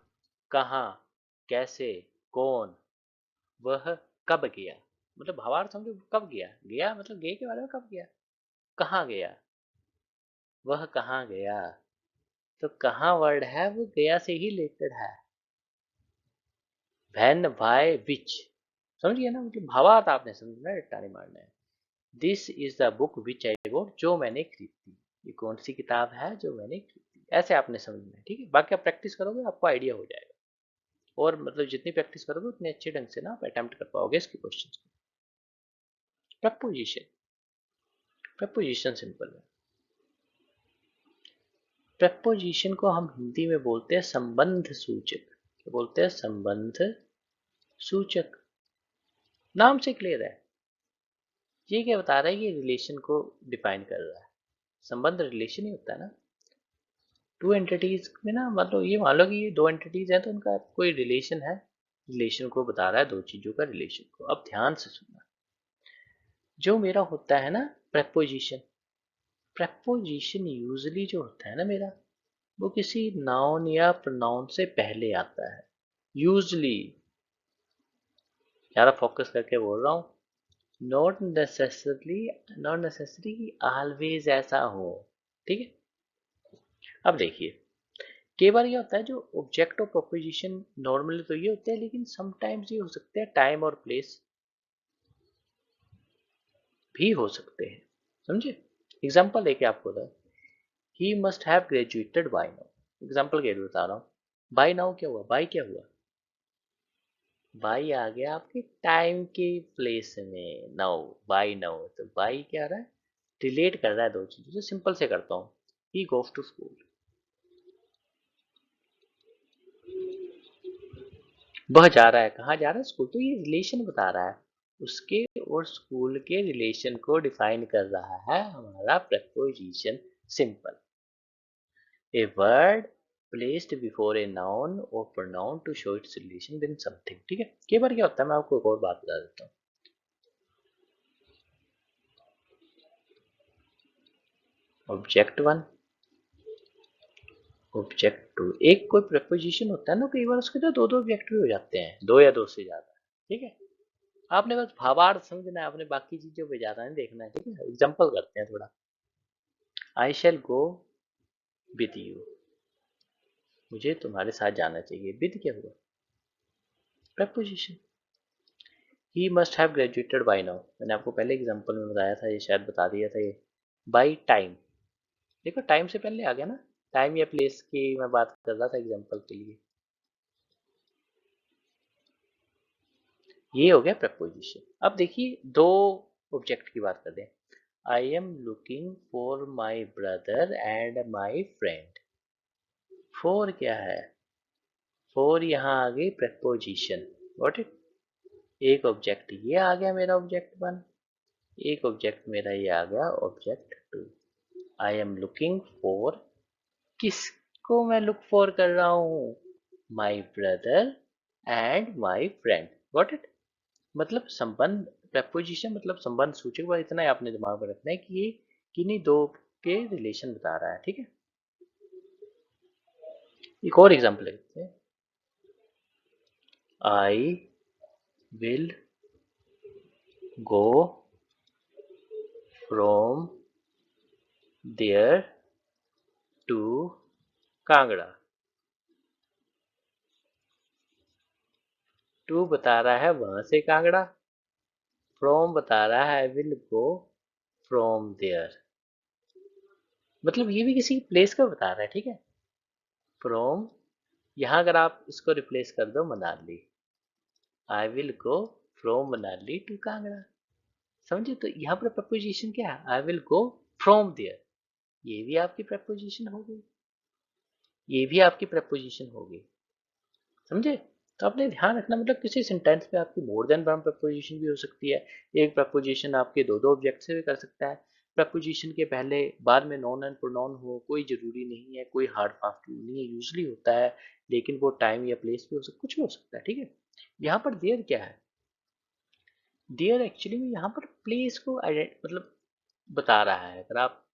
कहाँ, कैसे, कौन, वह कब गया, मतलब भावार्थ समझो, कब गया, गया मतलब गए के बारे में, कब गया, कहाँ गया, वह कहाँ गया। तो कहाँ वर्ड है वो गया से ही रिलेटेड है। व्हेन, व्हाई, विच, समझिए ना, मतलब भावार्थ आपने समझना, रट्टा नहीं मारना है। This is the book which I vote, जो मैंने खरीदी। ये कौन सी किताब है जो मैंने खरीदी, ऐसे आपने समझना है। ठीक है, बाकी आप प्रैक्टिस करोगे आपको आइडिया हो जाएगा। और मतलब जितनी प्रैक्टिस करोगे उतने अच्छे ढंग से ना आप अटेम्प्ट कर पाओगे इसके क्वेश्चंस को। प्रपोजिशन, प्रपोजिशन सिंपल है। प्रपोजिशन को हम हिंदी में बोलते हैं संबंध सूचक। क्या बोलते हैं? संबंध सूचक। नाम से क्लियर है। ये क्या बता रहा है? ये रिलेशन को डिफाइन कर रहा है। संबंध रिलेशन ही होता है ना। टू एंटिटीज में ना, मतलब ये मान लो कि ये दो एंटिटीज हैं तो उनका कोई रिलेशन है, रिलेशन को बता रहा है, दो चीजों का रिलेशन को। अब ध्यान से सुनना। जो मेरा होता है ना प्रपोजिशन, प्रपोजिशन यूजली जो होता है ना मेरा, वो किसी नाउन या प्रोनाउन से पहले आता है यूजली। ज़्यादा फोकस करके बोल रहा हूँ। नॉट नेसेसरी ऑलवेज ऐसा हो, ठीक है। अब देखिए, कई बार ये होता है जो ऑब्जेक्ट ऑफ प्रोपोजिशन नॉर्मली तो ये होते हैं, लेकिन समटाइम्स ये हो सकते हैं टाइम और प्लेस भी हो सकते हैं, समझे। एग्जाम्पल लेके आपको बताऊं, he must have graduated by now. Example के लिए बता रहा हूँ। बाय नाउ क्या हुआ? बाय क्या हुआ? बाई आ गया आपके टाइम के प्लेस में। नाउ, बाई नाउ, तो बाई क्या आ रहा है? रिलेट कर रहा है दो चीजों से। सिंपल से करता हूँ, ही गोस टू स्कूल। वह जा रहा है, कहाँ जा रहा है? स्कूल। तो ये रिलेशन बता रहा है, उसके और स्कूल के रिलेशन को डिफाइन कर रहा है हमारा preposition simple. A word placed before a noun और pronoun to show its relation with something, ठीक है। कई बार क्या होता है, मैं आपको एक और बात बता देता हूँ। ऑब्जेक्ट वन, ऑब्जेक्ट टू, एक कोई प्रपोजिशन होता है ना, कई बार उसके तो दो दो ऑब्जेक्ट भी हो जाते हैं, दो या दो से ज्यादा, ठीक है। आपने बस भावार्थ समझना है, आपने बाकी चीजों पे ज्यादा नहीं देखना है, ठीक है। एग्जांपल करते हैं थोड़ा। आई शैल गो विद यू, मुझे तुम्हारे साथ जाना चाहिए। विद क्या हुआ? Preposition. He must have graduated by now, मैंने आपको पहले एग्जांपल में बताया था, ये शायद बता दिया था ये। बाय टाइम, देखो टाइम से पहले आ गया ना। टाइम या प्लेस की मैं बात कर रहा था एग्जांपल के लिए। ये हो गया प्रपोजिशन। अब देखिए, दो ऑब्जेक्ट की बात करते हैं। आई am looking for my brother and my friend. For क्या है? फॉर यहाँ आ गई प्रपोजिशन, गॉट इट। एक ऑब्जेक्ट ये आ गया मेरा ऑब्जेक्ट वन, एक ऑब्जेक्ट मेरा ये आ गया object to. I am looking for, किसको मैं लुक फॉर कर रहा हूँ? My brother and my friend, got it. मतलब संबंध, प्रपोजिशन मतलब संबंध सूचक, बस इतना ही आपने दिमाग में रखना है कि ये किन्हीं दो के रिलेशन बता रहा है, ठीक है। एक और एग्जांपल लेते हैं। I will go from there to Kangra. To बता रहा है वहां से कांगड़ा, फ्रॉम बता रहा है I will go from there. मतलब ये भी किसी प्लेस का बता रहा है, ठीक है। फ्रॉम, यहाँ अगर आप इसको रिप्लेस कर दो Manali, I will go from Manali to Kangra, समझे। तो यहाँ पर प्रपोजिशन क्या है? I will go from there. ये भी आपकी प्रपोजिशन हो गई, ये भी आपकी प्रपोजिशन हो गई, समझे। तो आपने ध्यान रखना, मतलब किसी सेंटेंस में आपकी मोर देन वन प्रपोजिशन भी हो सकती है। एक प्रपोजिशन आपके दो दो ऑब्जेक्ट से भी कर सकता है। प्रपोजिशन के पहले बाद में नॉन एंड प्रोनाउन हो, कोई जरूरी नहीं है, कोई हार्ड फास्ट रूल नहीं है, यूजली होता है, लेकिन वो टाइम या प्लेस भी हो सकता, कुछ भी हो सकता है, ठीक है। यहाँ पर देयर क्या है? देयर एक्चुअली में यहाँ पर प्लेस को मतलब बता रहा है। अगर आप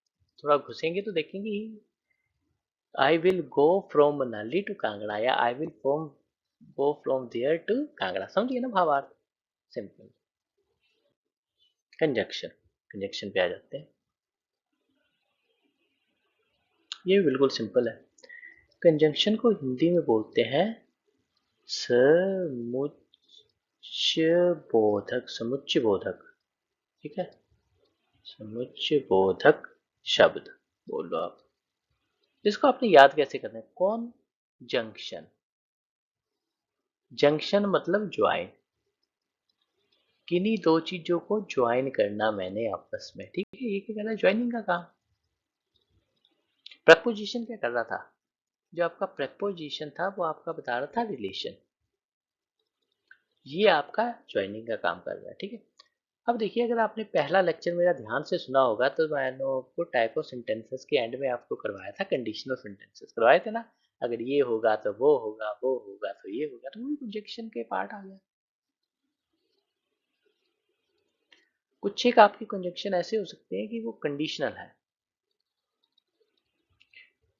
थोड़ा घुसेंगे तो देखेंगे, I will go from Manali to Kangra, या I will from go from there to Kangra, समझिए ना भावार्थ। सिंपल। कंजक्शन, कंजक्शन पे आ जाते हैं। ये भी बिल्कुल सिंपल है। कंजंक्शन को हिंदी में बोलते हैं समुच्चयबोधक, समुच्चयबोधक, ठीक है। समुच्चयबोधक शब्द बोल लो आप। इसको आपने याद कैसे करना है? कौन? जंक्शन, जंक्शन मतलब ज्वाइन। किन्हीं दो चीजों को ज्वाइन करना मैंने आपस में, ठीक है, ये क्या कर रहा है, ज्वाइनिंग का काम। प्रपोजिशन क्या कर रहा था, जो आपका प्रपोजिशन था वो आपका बता रहा था रिलेशन, ये आपका ज्वाइनिंग का काम कर रहा है, ठीक है। अब देखिए, अगर आपने पहला लेक्चर मेरा ध्यान से सुना होगा तो मैंने आपको टाइप ऑफ सेंटेंसेस के एंड में आपको करवाया था, कंडीशनल सेंटेंसेस करवाए थे ना। अगर ये होगा तो वो होगा, वो होगा तो ये होगा, तो वो भी कंजक्शन के पार्ट आ गया। कुछ एक आपकी कंजक्शन ऐसे हो सकते हैं कि वो कंडीशनल है,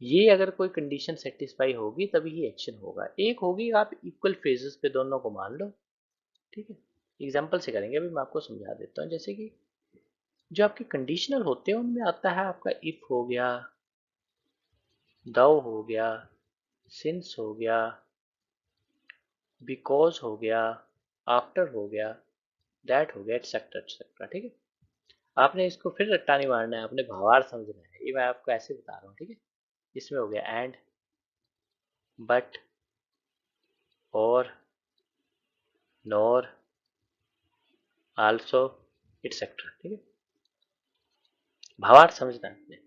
ये अगर कोई कंडीशन सेटिस्फाई होगी तभी ही एक्शन होगा। एक होगी आप इक्वल फेजेस पे दोनों को मान लो, ठीक है। एग्जांपल से करेंगे, अभी मैं आपको समझा देता हूँ। जैसे कि जो आपके कंडीशनल होते हैं उनमें आता है आपका इफ हो गया, दो हो गया, सिंस हो गया, बिकॉज हो गया, आफ्टर हो गया, दैट हो गया, एटसेट्रा एटसेट्रा, ठीक है। आपने इसको फिर रट्टा नहीं मारना है, आपने भावार्थ समझना है, ये मैं आपको ऐसे बता रहा हूँ, ठीक है। इसमें हो गया and, but, or, nor, also, etcetera, ठीक है। भावार्थ समझना है आपने।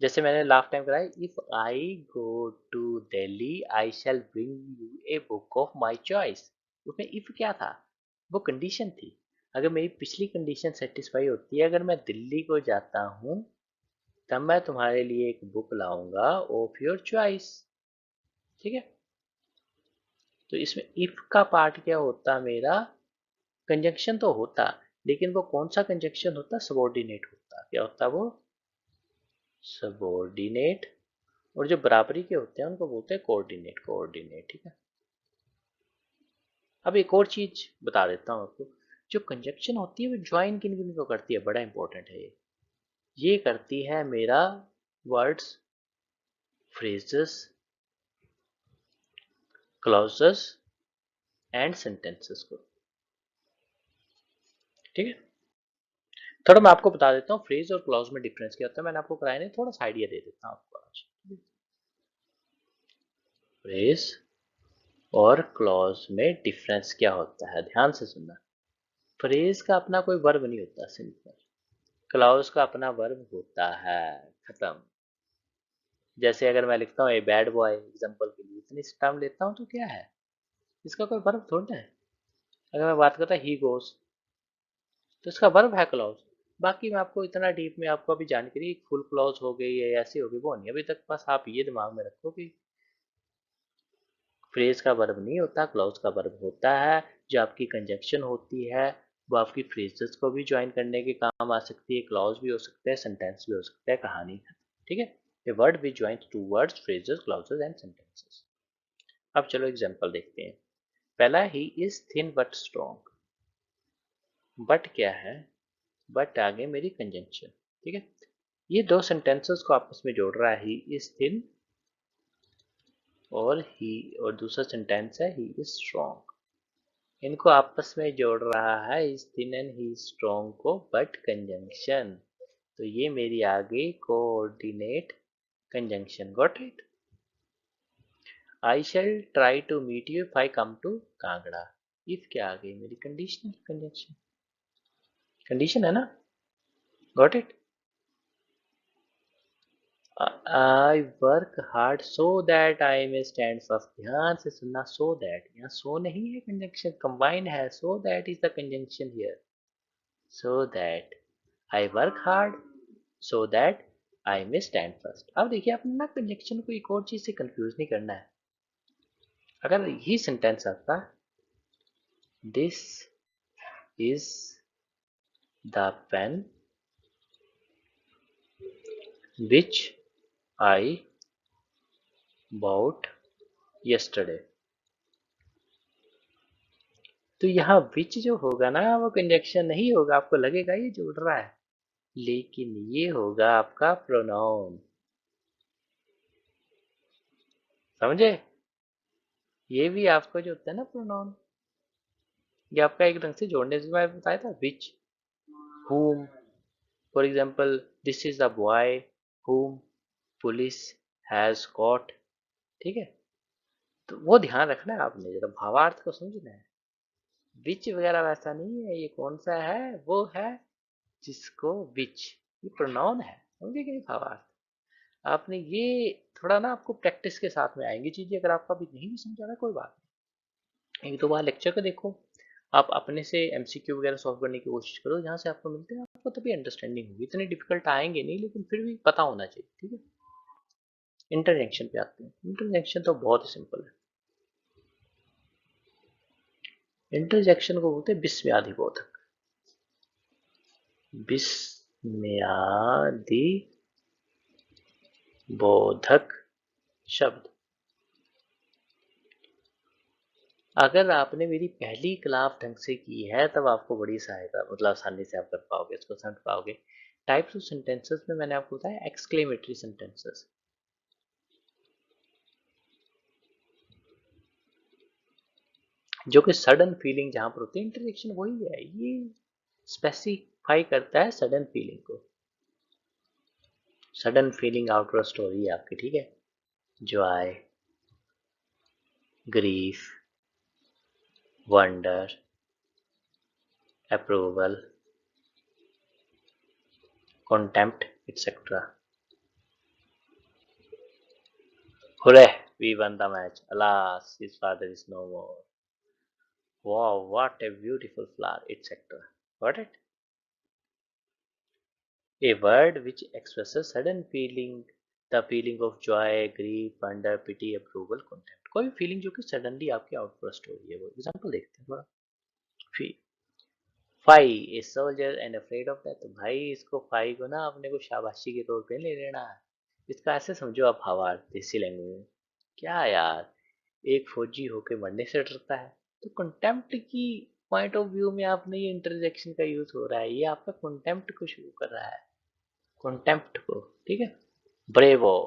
जैसे मैंने लास्ट टाइम कराया, if I go to Delhi I shall bring you a book of my choice. उसमें इफ क्या था, वो कंडीशन थी। अगर मेरी पिछली कंडीशन सेटिस्फाई होती है, अगर मैं दिल्ली को जाता हूँ तब मैं तुम्हारे लिए एक बुक लाऊंगा ऑफ योर चॉइस, ठीक है। तो इसमें इफ का पार्ट क्या होता मेरा, कंजंक्शन तो होता, लेकिन वो कौन सा कंजंक्शन होता, सबॉर्डिनेट होता। क्या होता वो, सबॉर्डिनेट। और जो बराबरी के होते हैं उनको बोलते हैं कोऑर्डिनेट, कोऑर्डिनेट, ठीक है। अब एक और चीज बता देता हूँ आपको, जो कंजक्शन होती है वो ज्वाइन किन किन को करती है, बड़ा इंपॉर्टेंट है ये करती है मेरा words, phrases, clauses and sentences को, ठीक है। थोड़ा मैं आपको बता देता हूँ फ्रेज और क्लॉज में डिफरेंस क्या होता है, मैंने आपको कराया नहीं, थोड़ा सा आइडिया दे देता हूँ आपको आज। फ्रेज और क्लॉज में डिफरेंस क्या होता है, ध्यान से सुनना। फ्रेज का अपना कोई वर्ब नहीं होता, सिंपल। क्लॉज का अपना वर्ब होता है, खत्म। जैसे अगर मैं लिखता हूँ ए बैड बॉय, एग्जांपल के लिए इतनी टर्म लेता हूँ तो क्या है, इसका कोई वर्ब थोड़ा है। अगर मैं बात करता ही गोस, तो इसका वर्ब है क्लॉज। बाकी मैं आपको इतना डीप में आपको अभी जानकारी, फुल क्लॉज हो गई है ऐसी हो गई वो नहीं अभी तक, बस आप ये दिमाग में रखो कि फ्रेज का वर्ब नहीं होता, क्लॉज का वर्ब होता है। जो आपकी कंजक्शन होती है वो आपकी फ्रेजेस को भी ज्वाइन करने के काम आ सकती है, क्लॉज भी हो सकता है, सेंटेंस भी हो सकता है, कहानी, ठीक है। A word which joins two words, phrases, clauses and sentences. अब चलो एग्जांपल देखते हैं। पहला, he is thin but strong. But क्या है, बट आगे मेरी कंजंक्शन, ठीक है। ये दो सेंटेंसेस को आपस में जोड़ रहा है, ही इज थिन और ही, और दूसरा सेंटेंस है ही इज स्ट्रॉन्ग। इनको आपस में जोड़ रहा है is thin and he strong को, बट कंजंक्शन। तो ये मेरी आ गई coordinate conjunction, got it. I shall try to meet you if I come to Kangra. If क्या आ गई मेरी, कंडीशनल कंजंक्शन, कंडीशन है ना, got it. I work hard so that I may stand first. ध्यान से सुनना, सो दैट यहाँ सो नहीं है, कंजंक्शन कंबाइंड है, so that is the conjunction here. So that I work hard so that I may stand first. अब देखिए, आपने ना कंजक्शन को एक और चीज से कंफ्यूज नहीं करना है। अगर यही सेंटेंस आता, this is the pen which I bought yesterday, तो यहाँ विच जो होगा ना वो कंजक्शन नहीं होगा, आपको लगेगा ये जोड़ रहा है, लेकिन ये होगा आपका प्रोनाउन, समझे। ये भी आपको जो होता है ना प्रोनाउन, ये आपका एक ढंग से जोड़ने से, मैं बताया था which, whom, for example this is the boy whom police has caught, ठीक है। तो वो ध्यान रखना है आपने, जरा भावार्थ को समझना है। विच वगैरह वैसा नहीं है, ये कौन सा है, वो है जिसको विच, ये प्रोनाउन है, समझे कि नहीं भावार्थ। आपने ये थोड़ा ना, आपको प्रैक्टिस के साथ में आएंगी चीजें, अगर आपका भी नहीं भी समझा रहा कोई बात नहीं, एक दो बार लेक्चर को देखो, आप अपने से एमसीक्यू वगैरह सॉल्व करने की कोशिश करो, जहाँ से आपको मिलते हैं आपको तभी अंडरस्टैंडिंग होगी, इतने डिफिकल्ट आएंगे नहीं, लेकिन फिर भी पता होना चाहिए, ठीक है। इंटरजेक्शन पे आते हैं, इंटरजेक्शन तो बहुत ही सिंपल है। इंटरजेक्शन को बोलते हैं विस्मयादि बोधक, विस्मयादि बोधक शब्द। अगर आपने मेरी पहली क्लास ढंग से की है तब आपको बड़ी सहायता, मतलब आसानी से आप कर पाओगे, इसको समझ पाओगे। टाइप्स ऑफ सेंटेंसेस में मैंने आपको बताया एक्सक्लेमेटरी सेंटेंसेस, जो कि सडन फीलिंग जहां पर होती है, इंटरजेक्शन वही है, ये स्पेसिफाई करता है सडन फीलिंग को, सडन फीलिंग आउटर स्टोरी है आपकी, ठीक है। Joy, grief, wonder, approval, contempt, etc. Hooray! We won the match. Alas, his father is no more. Wow, what a beautiful flower, etc. Got it? A word which expresses sudden feeling, the feeling of joy, grief, wonder, pity, approval, contempt. कोई भी feeling जो कि suddenly आपकी outburst हो रही है, वो example देखते हैं थोड़ा। Fie a soldier and afraid of death, भाई इसको फाई को ना अपने को शाबाशी के तौर पे ले लेना है, इसका ऐसे समझो आप भावार्थ देसी लैंग्वेज में। क्या यार, एक फौजी होके मरने से डरता है, तो कंटेम्प्ट की पॉइंट ऑफ व्यू में आपने ये इंटरजेक्शन का यूज हो रहा है, ये आपका कंटेम्प्ट को शुरू कर रहा है, कंटेम्प्ट को, ठीक है। ब्रेवो,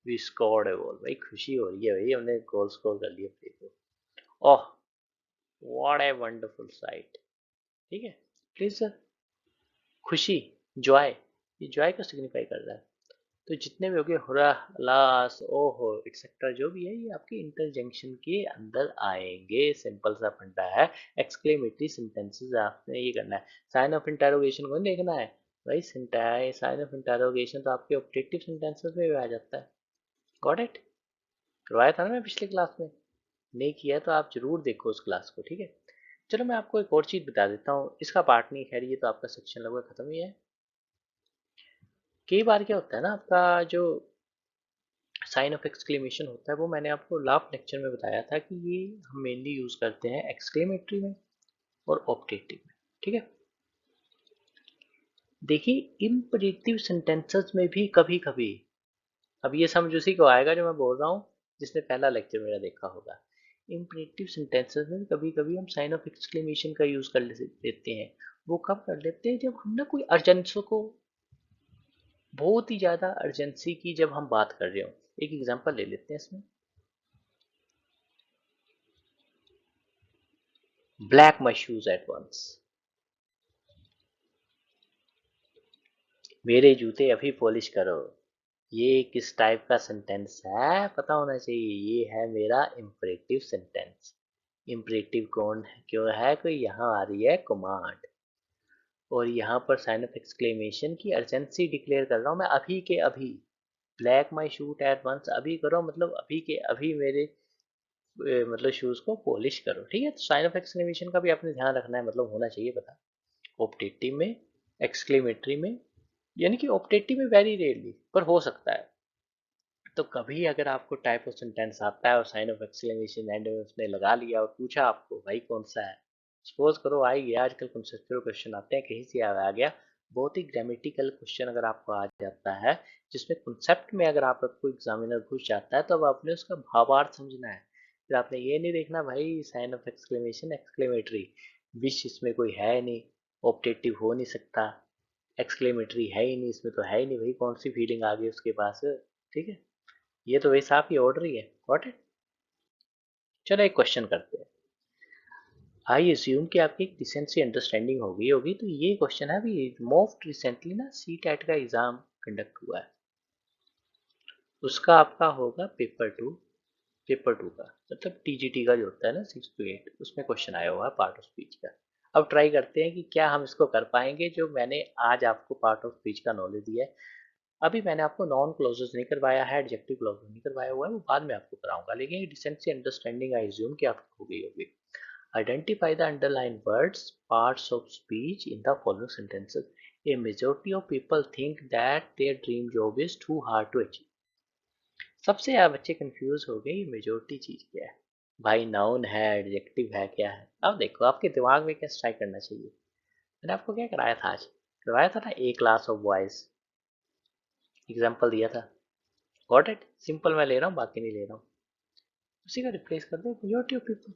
वी स्कोर्ड ए गोल, भाई खुशी हो रही है, भाई हमने गोल स्कोर कर लिया, bravo. Oh, what a wonderful sight, ठीक है। प्लीज, खुशी, जॉय, ये जॉय को सिग्निफाई कर रहा है। तो जितने भी हो गए हुरा, लास, ओहो, एक्सेट्रा, जो भी है ये आपके इंटरजेक्शन के अंदर आएंगे, सिंपल सा फंडा है। एक्सक्लेमेटरी सेंटेंसेस आपने ये करना है, साइन ऑफ इंटरोगेशन को देखना है, भाई साइन ऑफ इंटरोगेशन तो आपके ऑब्जेक्टिव सेंटेंसेस में भी आ जाता है। गॉट इट, करवाया था ना मैं पिछली क्लास में, नहीं किया तो आप जरूर देखो उस क्लास को, ठीक है। चलो मैं आपको एक और चीज बता देता हूँ, इसका पार्ट नहीं, खैर ये तो आपका सेक्शन लगभग खत्म ही है। कई बार क्या होता है ना, आपका जो साइन ऑफ एक्सक्लेमेशन होता है, वो मैंने आपको लास्ट लेक्चर में बताया था कि ये हम मेनली यूज करते हैं एक्सक्लेमेटरी में और ऑप्टेटिव में, ठीक है। देखिए इम्परेटिव सेंटेंसेस में भी कभी कभी, अब ये समझ उसी को आएगा जो मैं बोल रहा हूँ, जिसने पहला लेक्चर मेरा देखा होगा। इम्परेटिव सेंटेंसेस में कभी कभी हम साइन ऑफ एक्सक्लेमेशन का यूज कर लेते हैं। वो कब कर लेते हैं, जब हम ना कोई अर्जेंसी को, बहुत ही ज्यादा अर्जेंसी की जब हम बात कर रहे हो। एक एग्जांपल ले लेते हैं इसमें, black my shoes at once, मेरे जूते अभी पॉलिश करो। ये किस टाइप का सेंटेंस है पता होना चाहिए, ये है मेरा इम्परेटिव सेंटेंस। इम्परेटिव कौन है, क्यों है, कोई यहाँ आ रही है कमांड, और यहाँ पर साइन ऑफ एक्सक्लेमेशन की अर्जेंसी डिक्लेयर कर रहा हूँ मैं, अभी के अभी। Black my shoot at once, अभी करो मतलब अभी के अभी मेरे मतलब शूज को पॉलिश करो, ठीक है। तो साइन ऑफ एक्सक्लेमेशन का भी आपने ध्यान रखना है, मतलब होना चाहिए पता, ऑप्टेटिव में, एक्सक्लेमेटरी में, यानी कि ऑप्टेटिव में वेरी रेयरली पर हो सकता है। तो कभी अगर आपको टाइप ऑफ सेंटेंस आता है और साइन ऑफ एक्सक्लेमेशन एंड में उसने लगा लिया और पूछा आपको भाई कौन सा है, सपोज करो आ ही गया, आजकल कंसेप्चुअल क्वेश्चन आते हैं कहीं से आ गया, बहुत ही ग्रामेटिकल क्वेश्चन अगर आपको आ जाता है, जिसमें कंसेप्ट में अगर आपको एग्जामिनर घुस जाता है, तो अब आपने उसका भावार्थ समझना है। फिर आपने ये नहीं देखना भाई sign of exclamation exclamatory, wish इसमें कोई है नहीं, ऑप्टेटिव हो नहीं सकता, एक्सक्लेमेटरी है ही नहीं इसमें, तो है ही नहीं भाई, कौन सी फीलिंग आ गई उसके पास, ठीक है। ये तो वही साफ ही ऑर्डर ही है, गॉट इट। चलो एक क्वेश्चन करते हैं, आई एज्यूम कि आपकी एक डिसेंट सी अंडरस्टैंडिंग हो गई होगी। तो ये क्वेश्चन है, अभी मोस्ट रिसेंटली ना सी टेट का एग्जाम कंडक्ट हुआ है, उसका आपका होगा पेपर 2, पेपर 2 का, मतलब टीजीटी का जो होता है ना 6 to 8, उसमें क्वेश्चन आया हुआ है पार्ट ऑफ स्पीच का। अब ट्राई करते हैं कि क्या हम इसको कर पाएंगे, जो मैंने आज आपको पार्ट ऑफ स्पीच का नॉलेज दिया है। अभी मैंने आपको नॉन क्लॉजेस नहीं करवाया है, एडजेक्टिव क्लॉजेस नहीं करवाया हुआ है, वो बाद में आपको कराऊंगा, लेकिन डिसेंसी अंडरस्टैंडिंग आई अज्यूम कि आपको हो गई होगी। Identify the underline words parts of speech in the following sentences. A majority of people think that their dream job is too hard to achieve. सबसे यार बच्चे कंफ्यूज हो गए, मेजोरिटी चीज क्या है भाई, नाउन है, एडजेक्टिव है, क्या है। अब देखो आपके दिमाग में क्या स्ट्राइक करना चाहिए। मैंने आपको क्या कराया था आज, करवाया था ना ए क्लास ऑफ बॉयज, एग्जाम्पल दिया था। गॉट इट, सिंपल मैं ले रहा हूँ, बाकी नहीं ले रहा हूँ। उसी का रिप्लेस कर दो मेजोरिटी ऑफ पीपल।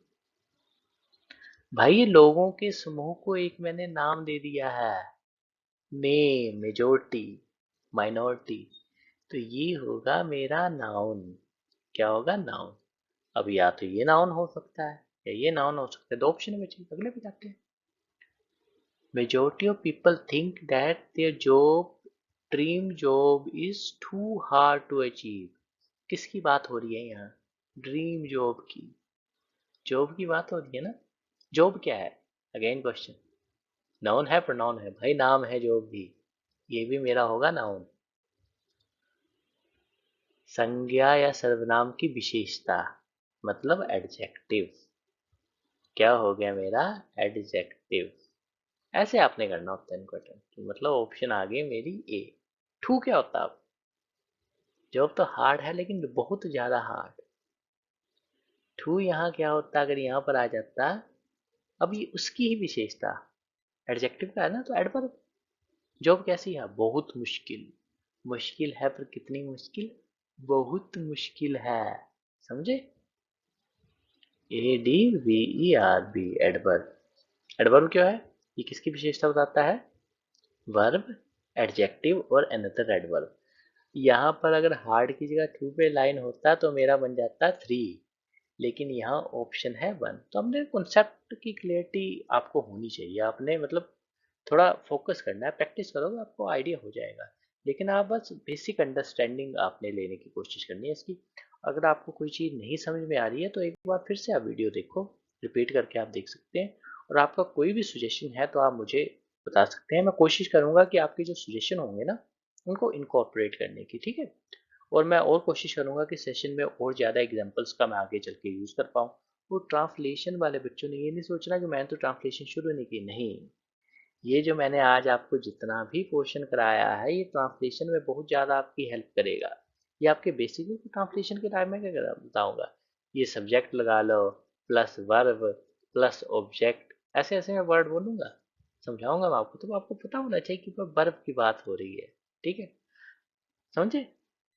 भाई ये लोगों के समूह को एक मैंने नाम दे दिया है, नेम, मेजोरिटी, माइनॉरिटी, तो ये होगा मेरा नाउन। क्या होगा, नाउन। अब या तो ये नाउन हो सकता है या ये नाउन हो सकता है, दो ऑप्शन में चाहिए, अगले पे जाते हैं। Majority of people think that their job, dream job is too hard to achieve. किसकी बात हो रही है यहाँ, ड्रीम जॉब की, जॉब की बात हो रही है ना। जॉब क्या है, अगेन क्वेश्चन, नाउन है प्रोनाउन है भाई, नाम है जॉब भी, ये भी मेरा होगा नाउन। संज्ञा या सर्वनाम की विशेषता, मतलब एडजेक्टिव, क्या हो गया मेरा, एडजेक्टिव। ऐसे आपने करना होता है इनको अटेम्प्ट, मतलब ऑप्शन आ गई मेरी ए। ठू क्या होता है, अब जॉब तो हार्ड है लेकिन बहुत ज्यादा हार्ड। ठू यहाँ क्या होता अगर यहाँ पर आ जाता, अब ये उसकी ही विशेषता, एडजेक्टिव का है ना, तो एडवर्ब। जॉब कैसी है, बहुत मुश्किल, मुश्किल है पर कितनी मुश्किल, बहुत मुश्किल है, समझे। A D V E R B, adverb. Adverb क्या है, ये किसकी विशेषता बताता है, वर्ब, एडजेक्टिव और अनदर एडवर्ब। यहाँ पर अगर हार्ड की जगह टू पे लाइन होता तो मेरा बन जाता थ्री, लेकिन यहाँ ऑप्शन है वन। तो हमने कॉन्सेप्ट की क्लियरिटी आपको होनी चाहिए, आपने मतलब थोड़ा फोकस करना है, प्रैक्टिस करोगे आपको आइडिया हो जाएगा। लेकिन आप बस बेसिक अंडरस्टैंडिंग आपने लेने की कोशिश करनी है इसकी। अगर आपको कोई चीज़ नहीं समझ में आ रही है तो एक बार फिर से आप वीडियो देखो, रिपीट करके आप देख सकते हैं। और आपका कोई भी सुजेशन है तो आप मुझे बता सकते हैं, मैं कोशिश करूंगा कि आपके जो सुजेशन होंगे ना उनको इनकॉर्पोरेट करने की, ठीक है। और मैं और कोशिश करूंगा कि सेशन में और ज़्यादा एग्जाम्पल्स का मैं आगे चल के यूज़ कर पाऊँ। वो ट्रांसलेशन वाले बच्चों ने ये नहीं सोचना कि मैंने तो ट्रांसलेशन शुरू नहीं की, नहीं, ये जो मैंने आज आपको जितना भी क्वेश्चन कराया है ये ट्रांसलेशन में बहुत ज़्यादा आपकी हेल्प करेगा। ये आपके बेसिक ट्रांसलेशन के टाइम में क्या बताऊंगा, ये सब्जेक्ट लगा लो, प्लस वर्ब, प्लस ऑब्जेक्ट, ऐसे ऐसे मैं वर्ड बोलूंगा, समझाऊंगा मैं आपको, तो आपको पता होना चाहिए कि वर्ब की बात हो रही है, ठीक है, समझे।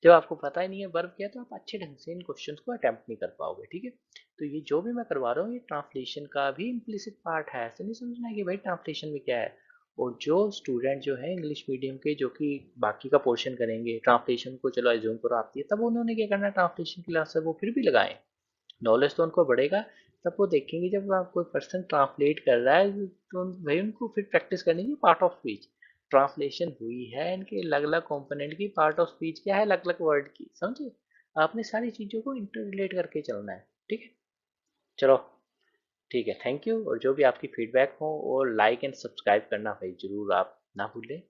जब आपको पता ही नहीं है वर्ब क्या है तो आप अच्छे ढंग से इन क्वेश्चंस को अटेम्प्ट नहीं कर पाओगे, ठीक है। तो ये जो भी मैं करवा रहा हूँ ये ट्रांसलेशन का भी इम्प्लिसिट पार्ट है, ऐसे नहीं समझना है कि भाई ट्रांसलेशन में क्या है। और जो स्टूडेंट जो है इंग्लिश मीडियम के, जो कि बाकी का पोर्शन करेंगे, ट्रांसलेशन को चलो एज्यूम करो आती है, तब उन्होंने क्या करना है, ट्रांसलेशन क्लास है वो फिर भी लगाएं, नॉलेज तो उनको बढ़ेगा। तब वो देखेंगे जब कोई पर्सन ट्रांसलेट कर रहा है तो भाई उनको फिर प्रैक्टिस करनी है, पार्ट ऑफ स्पीच ट्रांसलेशन हुई है, इनके अलग अलग कंपोनेंट की, पार्ट ऑफ स्पीच क्या है, अलग अलग वर्ड की, समझे। आपने सारी चीज़ों को इंटर रिलेट करके चलना है, ठीक है। चलो ठीक है, थैंक यू। और जो भी आपकी फीडबैक हो, और लाइक एंड सब्सक्राइब करना भाई जरूर आप ना भूलें,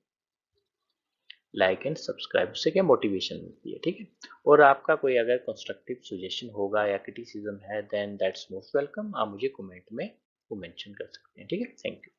लाइक एंड सब्सक्राइब, उससे क्या मोटिवेशन मिलती है, ठीक है। और आपका कोई अगर कंस्ट्रक्टिव सजेशन होगा या क्रिटिसिज्म है देन दैट्स मोस्ट वेलकम, आप मुझे कमेंट में वो मेंशन कर सकते हैं, ठीक है। Thank you.